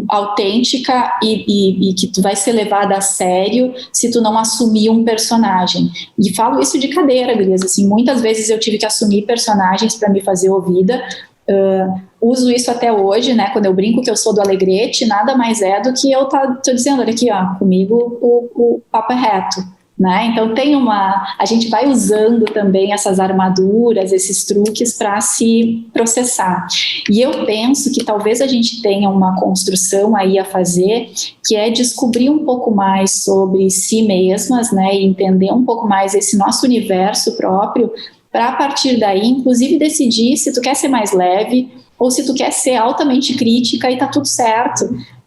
autêntica e que tu vai ser levada a sério se tu não assumir um personagem. E falo isso de cadeira, beleza? Assim, muitas vezes eu tive que assumir personagens para me fazer ouvida. Uso isso até hoje, né? Quando eu brinco que eu sou do Alegrete, nada mais é do que eu tô dizendo, olha aqui, ó, comigo o papo é reto, né? Então a gente vai usando também essas armaduras, esses truques para se processar. E eu penso que talvez a gente tenha uma construção aí a fazer, que é descobrir um pouco mais sobre si mesmas, né? E entender um pouco mais esse nosso universo próprio, para a partir daí, inclusive, decidir se tu quer ser mais leve ou se tu quer ser altamente crítica, e tá tudo certo,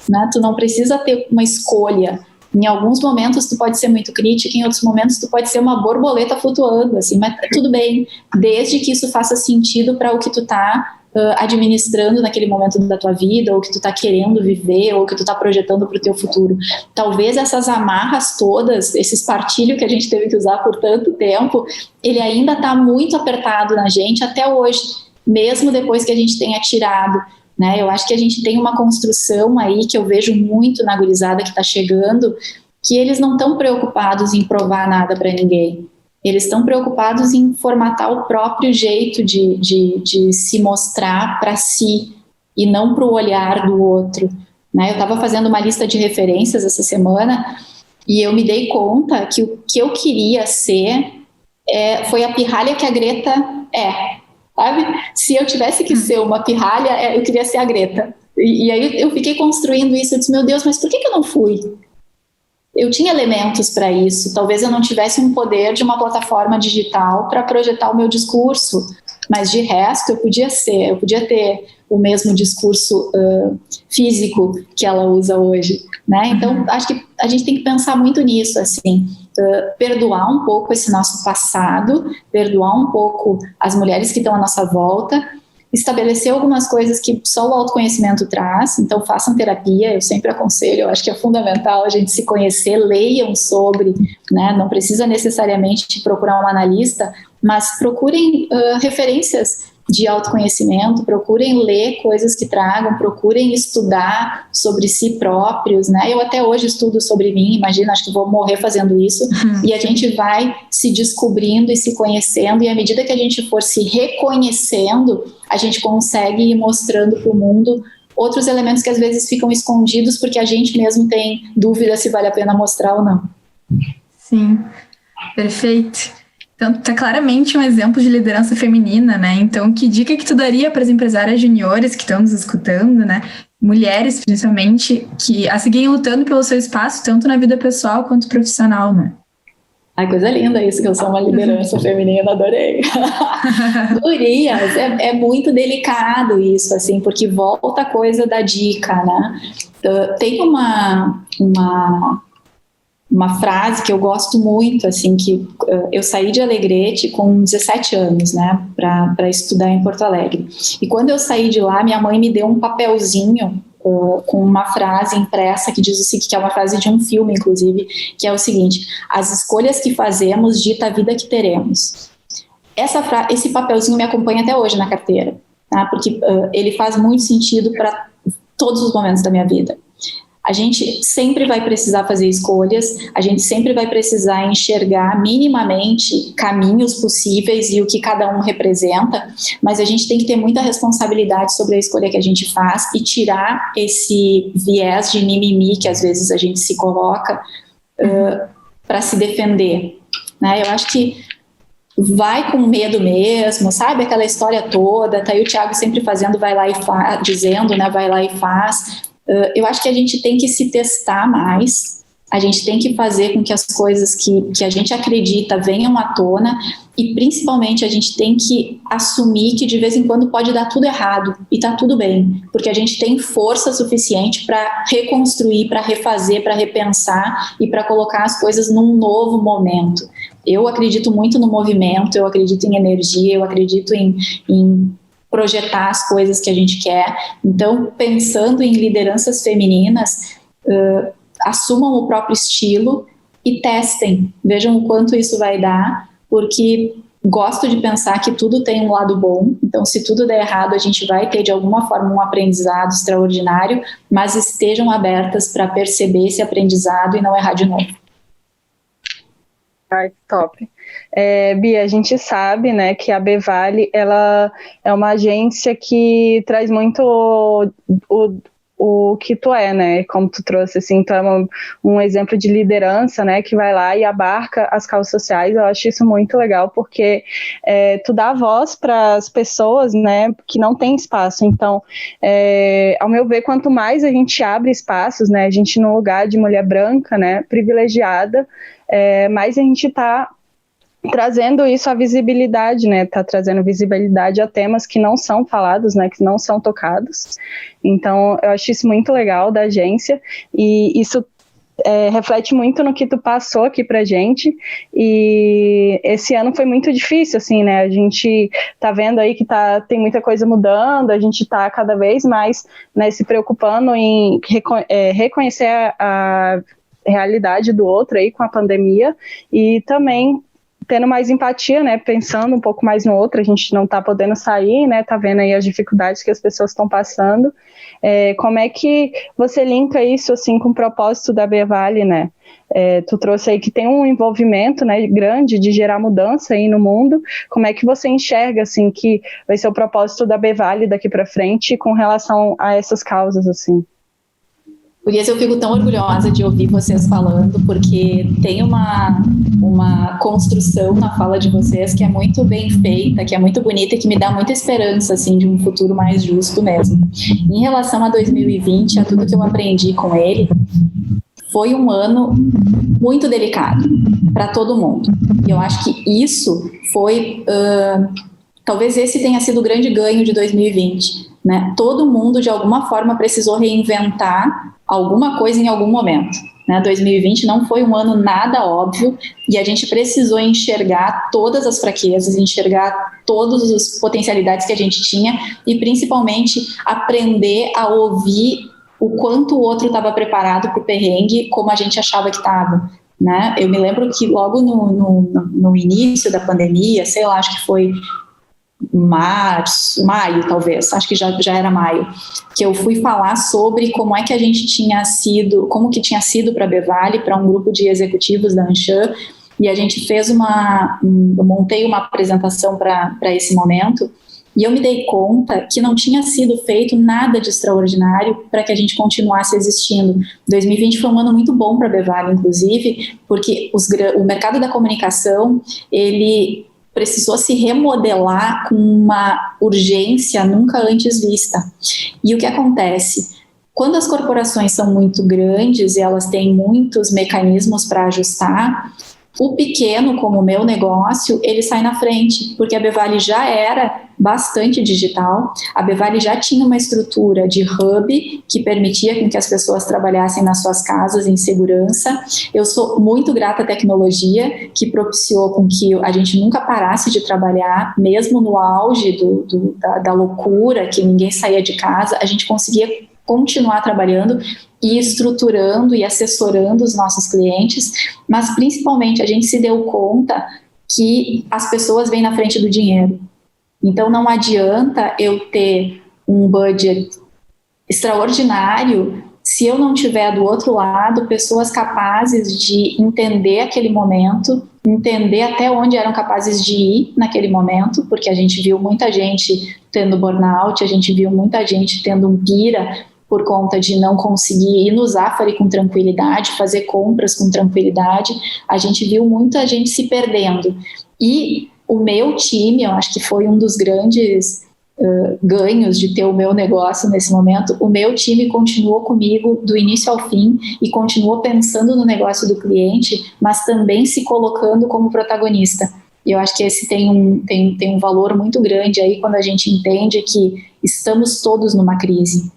né? Tu não precisa ter uma escolha. Em alguns momentos tu pode ser muito crítica, em outros momentos tu pode ser uma borboleta flutuando, assim, mas tudo bem, desde que isso faça sentido para o que tu tá administrando naquele momento da tua vida, ou que tu tá querendo viver, ou que tu tá projetando para o teu futuro. Talvez essas amarras todas, esse espartilho que a gente teve que usar por tanto tempo, ele ainda tá muito apertado na gente até hoje, mesmo depois que a gente tenha tirado, né? Eu acho que a gente tem uma construção aí que eu vejo muito na gurizada que tá chegando, que eles não estão preocupados em provar nada para ninguém. Eles estão preocupados em formatar o próprio jeito de se mostrar para si e não para o olhar do outro, né? Eu estava fazendo uma lista de referências essa semana e eu me dei conta que o que eu queria ser foi a pirralha que a Greta sabe? Se eu tivesse que ser uma pirralha, eu queria ser a Greta. E aí eu fiquei construindo isso, eu disse, meu Deus, mas por que eu não fui? Eu tinha elementos para isso, talvez eu não tivesse um poder de uma plataforma digital para projetar o meu discurso, mas de resto eu podia ter o mesmo discurso físico que ela usa hoje, né? Então acho que a gente tem que pensar muito nisso, assim, perdoar um pouco esse nosso passado, perdoar um pouco as mulheres que estão à nossa volta, estabelecer algumas coisas que só o autoconhecimento traz. Então façam terapia, eu sempre aconselho, eu acho que é fundamental a gente se conhecer, leiam sobre, né? Não precisa necessariamente procurar um analista, mas procurem referências de autoconhecimento, procurem ler coisas que tragam, procurem estudar sobre si próprios, né? Eu até hoje estudo sobre mim, imagina, acho que vou morrer fazendo isso, e a gente vai se descobrindo e se conhecendo, e à medida que a gente for se reconhecendo, a gente consegue ir mostrando para o mundo outros elementos que às vezes ficam escondidos porque a gente mesmo tem dúvida se vale a pena mostrar ou não. Sim, perfeito. Então, tá claramente um exemplo de liderança feminina, né? Então, que dica que tu daria para as empresárias juniores que estão nos escutando, né? Mulheres, principalmente, que a seguirem lutando pelo seu espaço, tanto na vida pessoal quanto profissional, né? Ai, coisa linda isso, que eu sou uma liderança feminina, adorei. Gurias, é muito delicado isso, assim, porque volta a coisa da dica, né? Tem uma frase que eu gosto muito, assim, que eu saí de Alegrete com 17 anos, né, para estudar em Porto Alegre. E quando eu saí de lá, minha mãe me deu um papelzinho com uma frase impressa que diz o seguinte, que é uma frase de um filme, inclusive, que é o seguinte: as escolhas que fazemos dita a vida que teremos. Esse papelzinho me acompanha até hoje na carteira, tá? Porque ele faz muito sentido para todos os momentos da minha vida. A gente sempre vai precisar fazer escolhas, a gente sempre vai precisar enxergar minimamente caminhos possíveis e o que cada um representa, mas a gente tem que ter muita responsabilidade sobre a escolha que a gente faz e tirar esse viés de mimimi que às vezes a gente se coloca para se defender, né? Eu acho que vai com medo mesmo, sabe? Aquela história toda, tá aí o Thiago sempre fazendo, vai lá e faz, dizendo, né? Vai lá e faz. Eu acho que a gente tem que se testar mais, a gente tem que fazer com que as coisas que a gente acredita venham à tona e principalmente a gente tem que assumir que de vez em quando pode dar tudo errado e tá tudo bem, porque a gente tem força suficiente para reconstruir, para refazer, para repensar e para colocar as coisas num novo momento. Eu acredito muito no movimento, eu acredito em energia, eu acredito em projetar as coisas que a gente quer. Então, pensando em lideranças femininas, assumam o próprio estilo e testem, vejam o quanto isso vai dar, porque gosto de pensar que tudo tem um lado bom, então se tudo der errado, a gente vai ter de alguma forma um aprendizado extraordinário, mas estejam abertas para perceber esse aprendizado e não errar de novo. Ai, top. Bia, a gente sabe, né, que a B-Vale, ela é uma agência que traz muito o que tu é, né, como tu trouxe, assim, tu é um exemplo de liderança, né, que vai lá e abarca as causas sociais. Eu acho isso muito legal, porque tu dá voz para as pessoas, né, que não tem espaço. Então, ao meu ver, quanto mais a gente abre espaços, né, a gente no lugar de mulher branca, né, privilegiada, mais a gente está trazendo isso à visibilidade, né, tá trazendo visibilidade a temas que não são falados, né, que não são tocados. Então, eu acho isso muito legal da agência, e isso reflete muito no que tu passou aqui pra gente, e esse ano foi muito difícil, assim, né, a gente tá vendo aí que tem muita coisa mudando, a gente tá cada vez mais, né, se preocupando em reconhecer a realidade do outro aí com a pandemia, e também tendo mais empatia, né, pensando um pouco mais no outro. A gente não tá podendo sair, né, tá vendo aí as dificuldades que as pessoas estão passando. Como é que você linka isso, assim, com o propósito da B-Vale, né? Tu trouxe aí que tem um envolvimento, né, grande de gerar mudança aí no mundo. Como é que você enxerga, assim, que vai ser o propósito da B-Vale daqui para frente com relação a essas causas, assim? Por isso eu fico tão orgulhosa de ouvir vocês falando, porque tem uma construção na fala de vocês que é muito bem feita, que é muito bonita e que me dá muita esperança, assim, de um futuro mais justo mesmo. Em relação a 2020, a tudo que eu aprendi com ele, foi um ano muito delicado para todo mundo. E eu acho que isso foi, talvez esse tenha sido o grande ganho de 2020, né? Todo mundo, de alguma forma, precisou reinventar alguma coisa em algum momento, né? 2020 não foi um ano nada óbvio e a gente precisou enxergar todas as fraquezas, enxergar todas as potencialidades que a gente tinha e principalmente aprender a ouvir o quanto o outro estava preparado para o perrengue como a gente achava que estava, né? Eu me lembro que logo no início da pandemia, sei lá, acho que foi maio talvez, acho que já era maio, que eu fui falar sobre como é que a gente tinha sido, como que tinha sido para a Bevale, para um grupo de executivos da Anshan, e a gente fez eu montei uma apresentação para esse momento, e eu me dei conta que não tinha sido feito nada de extraordinário para que a gente continuasse existindo. 2020 foi um ano muito bom para a Bevale, inclusive, porque o mercado da comunicação, ele precisou se remodelar com uma urgência nunca antes vista. E o que acontece? Quando as corporações são muito grandes e elas têm muitos mecanismos para ajustar, o pequeno, como o meu negócio, ele sai na frente, porque a Bevale já era bastante digital, a Bevale já tinha uma estrutura de hub que permitia com que as pessoas trabalhassem nas suas casas em segurança. Eu sou muito grata à tecnologia, que propiciou com que a gente nunca parasse de trabalhar, mesmo no auge da loucura, que ninguém saía de casa, a gente conseguia continuar trabalhando e estruturando e assessorando os nossos clientes, mas principalmente a gente se deu conta que as pessoas vêm na frente do dinheiro. Então não adianta eu ter um budget extraordinário se eu não tiver do outro lado pessoas capazes de entender aquele momento, entender até onde eram capazes de ir naquele momento, porque a gente viu muita gente tendo burnout, a gente viu muita gente tendo um pira por conta de não conseguir ir no Zafari com tranquilidade, fazer compras com tranquilidade. A gente viu muita gente se perdendo. E o meu time, eu acho que foi um dos grandes ganhos de ter o meu negócio nesse momento. O meu time continuou comigo do início ao fim e continuou pensando no negócio do cliente, mas também se colocando como protagonista. E eu acho que esse tem um valor muito grande aí quando a gente entende que estamos todos numa crise.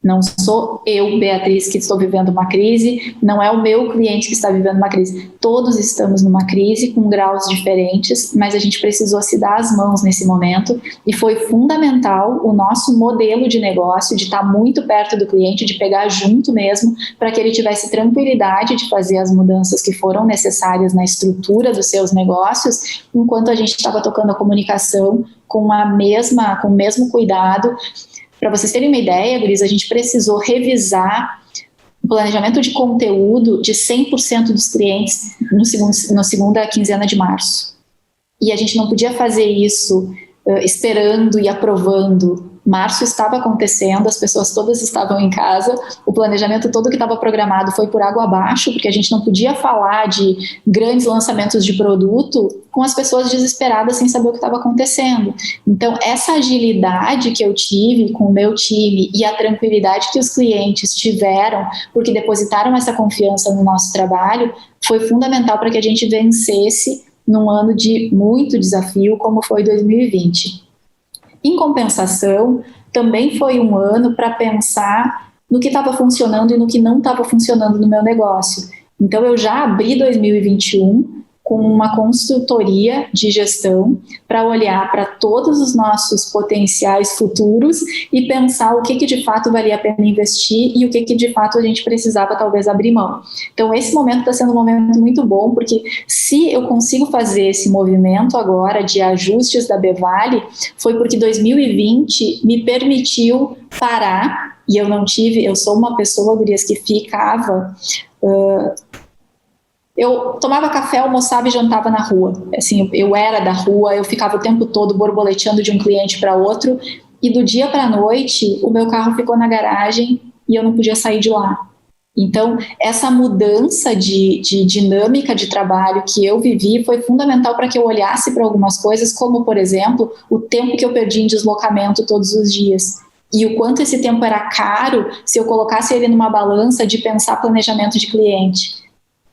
Não sou eu, Beatriz, que estou vivendo uma crise, não é o meu cliente que está vivendo uma crise. Todos estamos numa crise com graus diferentes, mas a gente precisou se dar as mãos nesse momento e foi fundamental o nosso modelo de negócio, de estar muito perto do cliente, de pegar junto mesmo, para que ele tivesse tranquilidade de fazer as mudanças que foram necessárias na estrutura dos seus negócios, enquanto a gente estava tocando a comunicação com o mesmo cuidado. Para vocês terem uma ideia, guris, a gente precisou revisar o planejamento de conteúdo de 100% dos clientes na segunda quinzena de março. E a gente não podia fazer isso esperando e aprovando. Março estava acontecendo, as pessoas todas estavam em casa, o planejamento todo que estava programado foi por água abaixo, porque a gente não podia falar de grandes lançamentos de produto com as pessoas desesperadas sem saber o que estava acontecendo. Então, essa agilidade que eu tive com o meu time e a tranquilidade que os clientes tiveram, porque depositaram essa confiança no nosso trabalho, foi fundamental para que a gente vencesse num ano de muito desafio, como foi 2020. Em compensação, também foi um ano para pensar no que estava funcionando e no que não estava funcionando no meu negócio. Então, eu já abri 2021 com uma consultoria de gestão para olhar para todos os nossos potenciais futuros e pensar o que de fato valia a pena investir e o que de fato a gente precisava talvez abrir mão. Então, esse momento está sendo um momento muito bom, porque se eu consigo fazer esse movimento agora de ajustes da Bevale, foi porque 2020 me permitiu parar, e eu sou uma pessoa, gurias, que ficava... Eu tomava café, almoçava e jantava na rua. Assim, eu era da rua, eu ficava o tempo todo borboleteando de um cliente para outro, e do dia para a noite o meu carro ficou na garagem e eu não podia sair de lá. Então, essa mudança de dinâmica de trabalho que eu vivi foi fundamental para que eu olhasse para algumas coisas, como, por exemplo, o tempo que eu perdi em deslocamento todos os dias. E o quanto esse tempo era caro se eu colocasse ele numa balança de pensar planejamento de cliente.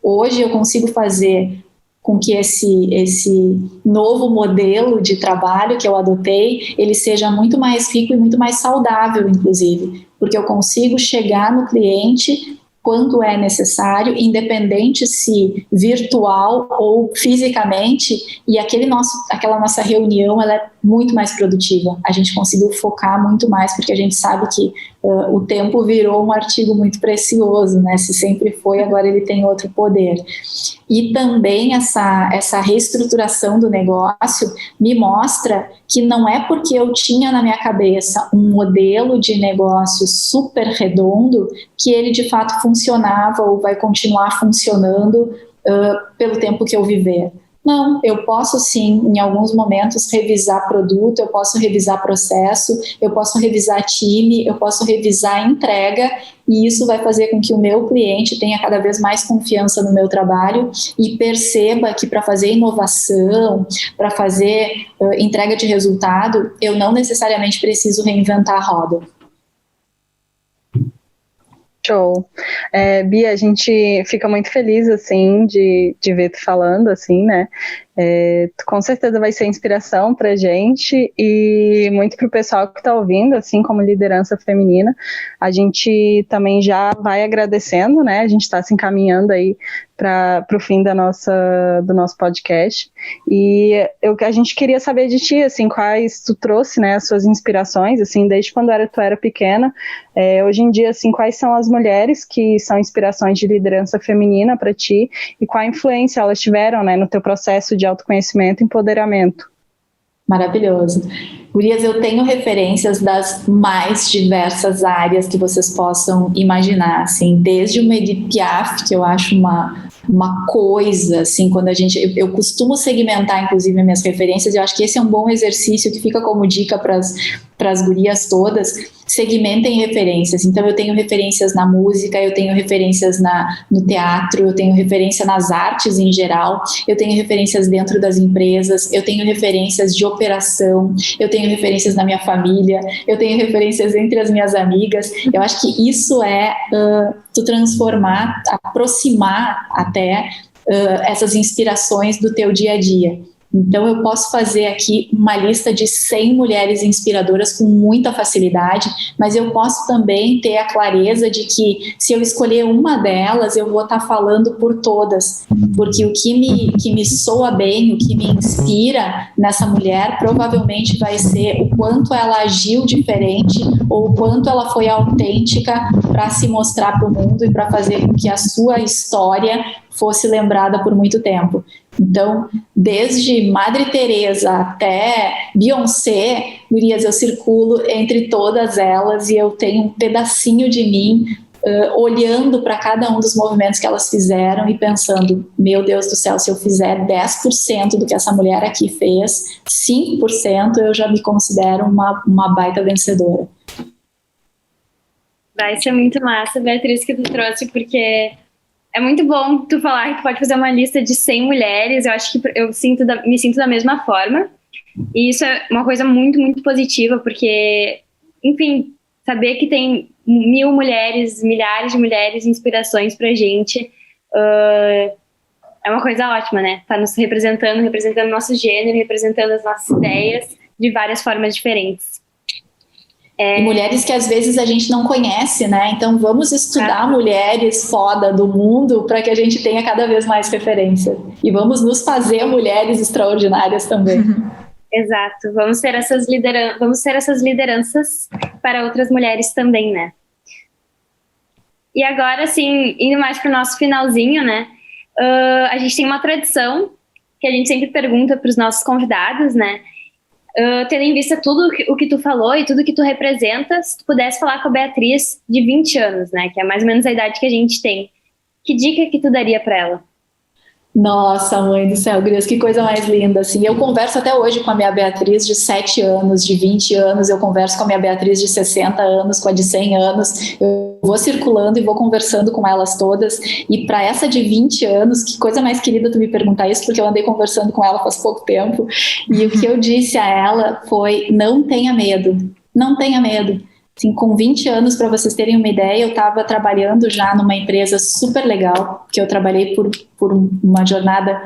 Hoje eu consigo fazer com que esse novo modelo de trabalho que eu adotei, ele seja muito mais rico e muito mais saudável, inclusive, porque eu consigo chegar no cliente quando é necessário, independente se virtual ou fisicamente, e aquela nossa reunião ela é muito mais produtiva. A gente conseguiu focar muito mais, porque a gente sabe que o tempo virou um artigo muito precioso, né? Se sempre foi, agora ele tem outro poder. E também essa reestruturação do negócio me mostra que não é porque eu tinha na minha cabeça um modelo de negócio super redondo que ele de fato funcionava ou vai continuar funcionando pelo tempo que eu viver. Não, eu posso sim, em alguns momentos, revisar produto, eu posso revisar processo, eu posso revisar time, eu posso revisar entrega, e isso vai fazer com que o meu cliente tenha cada vez mais confiança no meu trabalho e perceba que para fazer inovação, para fazer entrega de resultado, eu não necessariamente preciso reinventar a roda. Show. Bia, a gente fica muito feliz, assim, de ver tu falando, assim, né? Tu com certeza vai ser inspiração pra gente e muito pro pessoal que tá ouvindo, assim, como liderança feminina. A gente também já vai agradecendo, né? A gente tá se encaminhando aí para o fim do nosso podcast. E a gente queria saber de ti, assim, quais tu trouxe, né, as suas inspirações, assim, desde quando tu era pequena. Hoje em dia, assim, quais são as mulheres que são inspirações de liderança feminina para ti e qual influência elas tiveram, né, no teu processo de autoconhecimento e empoderamento? Maravilhoso. Gurias, eu tenho referências das mais diversas áreas que vocês possam imaginar, assim, desde uma Edith Piaf, que eu acho uma coisa, assim, quando eu costumo segmentar, inclusive, minhas referências, eu acho que esse é um bom exercício que fica como dica para as gurias todas, segmentem referências. Então, eu tenho referências na música, eu tenho referências no teatro, eu tenho referência nas artes em geral, eu tenho referências dentro das empresas, eu tenho referências de operação, eu tenho referências na minha família, eu tenho referências entre as minhas amigas. Eu acho que isso é tu transformar, aproximar até essas inspirações do teu dia a dia. Então, eu posso fazer aqui uma lista de 100 mulheres inspiradoras com muita facilidade, mas eu posso também ter a clareza de que, se eu escolher uma delas, eu vou estar falando por todas, porque o que me soa bem, o que me inspira nessa mulher, provavelmente vai ser o quanto ela agiu diferente ou o quanto ela foi autêntica para se mostrar para o mundo e para fazer com que a sua história fosse lembrada por muito tempo. Então, desde Madre Teresa até Beyoncé, gurias, eu circulo entre todas elas e eu tenho um pedacinho de mim olhando para cada um dos movimentos que elas fizeram e pensando, meu Deus do céu, se eu fizer 10% do que essa mulher aqui fez, 5% eu já me considero uma baita vencedora. Vai ser muito massa, Beatriz, que tu trouxe, porque é muito bom tu falar que tu pode fazer uma lista de 100 mulheres. Eu acho que eu me sinto da mesma forma. E isso é uma coisa muito, muito positiva, porque, enfim, saber que tem 1000 mulheres, milhares de mulheres, inspirações pra gente, é uma coisa ótima, né? Tá nos representando nosso gênero, representando as nossas ideias de várias formas diferentes. E mulheres que às vezes a gente não conhece, né? Então vamos estudar mulheres foda do mundo para que a gente tenha cada vez mais referência. E vamos nos fazer mulheres extraordinárias também. Exato. Vamos ser essas lideranças para outras mulheres também, né? E agora, assim, indo mais para o nosso finalzinho, né? A gente tem uma tradição que a gente sempre pergunta para os nossos convidados, né? Tendo em vista tudo o que tu falou e tudo que tu representa, se tu pudesse falar com a Beatriz de 20 anos, né, que é mais ou menos a idade que a gente tem, que dica que tu daria para ela? Nossa, mãe do céu, gurias, que coisa mais linda, assim, eu converso até hoje com a minha Beatriz de 7 anos, de 20 anos, eu converso com a minha Beatriz de 60 anos, com a de 100 anos, eu vou circulando e vou conversando com elas todas, e para essa de 20 anos, que coisa mais querida tu me perguntar isso, porque eu andei conversando com ela faz pouco tempo, e o que eu disse a ela foi, não tenha medo, não tenha medo. Assim, com 20 anos, para vocês terem uma ideia, eu estava trabalhando já numa empresa super legal, que eu trabalhei por uma jornada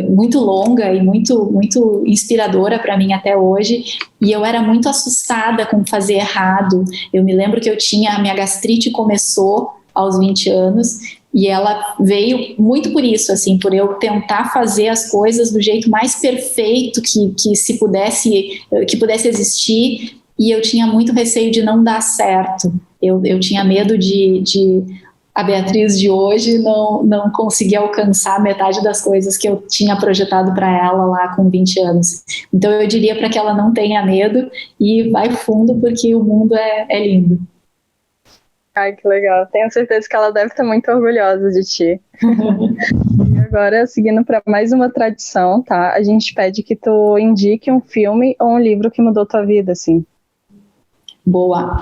muito longa e muito, muito inspiradora para mim até hoje, e eu era muito assustada com fazer errado. Eu me lembro que a minha gastrite começou aos 20 anos, e ela veio muito por isso, assim, por eu tentar fazer as coisas do jeito mais perfeito que pudesse existir, e eu tinha muito receio de não dar certo. Eu tinha medo de a Beatriz de hoje não conseguir alcançar metade das coisas que eu tinha projetado para ela lá com 20 anos. Então eu diria para que ela não tenha medo e vai fundo, porque o mundo é lindo. Ai, que legal. Tenho certeza que ela deve estar muito orgulhosa de ti. E agora, seguindo para mais uma tradição, tá? A gente pede que tu indique um filme ou um livro que mudou tua vida, assim. Boa.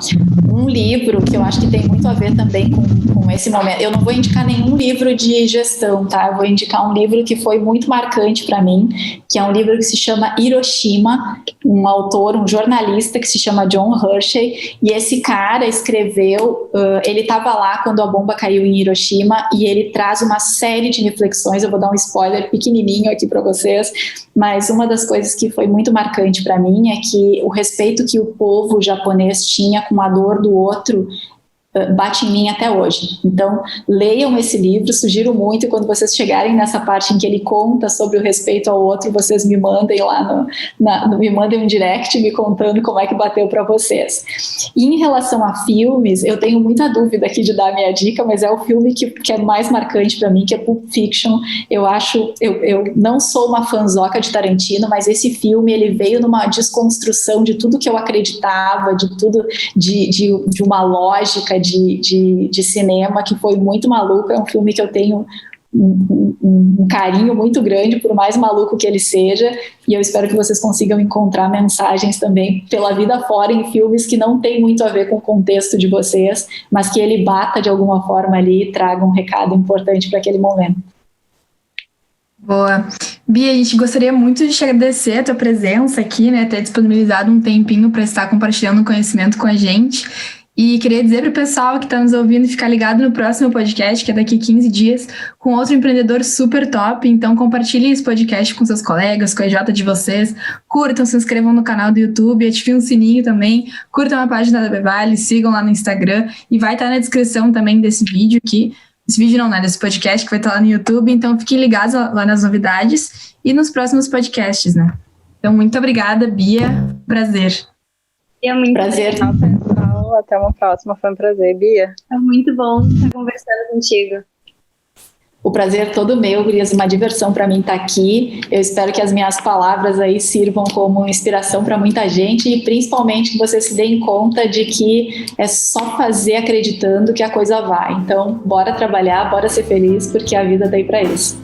Um livro que eu acho que tem muito a ver também com esse momento. Eu não vou indicar nenhum livro de gestão, tá? Eu vou indicar um livro que foi muito marcante para mim, que é um livro que se chama Hiroshima, um autor, um jornalista que se chama John Hershey, e esse cara escreveu, ele estava lá quando a bomba caiu em Hiroshima, e ele traz uma série de reflexões. Eu vou dar um spoiler pequenininho aqui para vocês, mas uma das coisas que foi muito marcante para mim é que o respeito que o povo japonês tinha com a dor do outro bate em mim até hoje. Então, leiam esse livro, sugiro muito, e quando vocês chegarem nessa parte em que ele conta sobre o respeito ao outro, vocês me mandem lá me mandem um direct me contando como é que bateu para vocês. E em relação a filmes, eu tenho muita dúvida aqui de dar a minha dica, mas é o filme que é mais marcante para mim, que é Pulp Fiction. Eu não sou uma fanzoca de Tarantino, mas esse filme, ele veio numa desconstrução de tudo que eu acreditava, de tudo, de uma lógica de cinema, que foi muito maluco. É um filme que eu tenho um carinho muito grande, por mais maluco que ele seja, e eu espero que vocês consigam encontrar mensagens também pela vida fora em filmes que não tem muito a ver com o contexto de vocês, mas que ele bata de alguma forma ali e traga um recado importante para aquele momento. Boa. Bia, a gente gostaria muito de te agradecer a tua presença aqui, né, ter disponibilizado um tempinho para estar compartilhando conhecimento com a gente. E queria dizer para o pessoal que está nos ouvindo ficar ligado no próximo podcast, que é daqui 15 dias, com outro empreendedor super top. Então compartilhem esse podcast com seus colegas, com a EJ de vocês, curtam, se inscrevam no canal do YouTube, ativem o sininho também, curtam a página da Bevale, sigam lá no Instagram, e vai estar na descrição também desse vídeo aqui, desse podcast que vai estar lá no YouTube. Então fiquem ligados lá nas novidades e nos próximos podcasts, né? Então muito obrigada, Bia, prazer. É muito prazer. Até uma próxima, foi um prazer, Bia. É muito bom estar conversando contigo. O prazer é todo meu, Gurias, uma diversão para mim estar aqui. Eu espero que as minhas palavras aí sirvam como inspiração para muita gente, e principalmente que vocês se deem conta de que é só fazer acreditando que a coisa vai. Então, bora trabalhar, bora ser feliz, porque a vida tá aí para isso.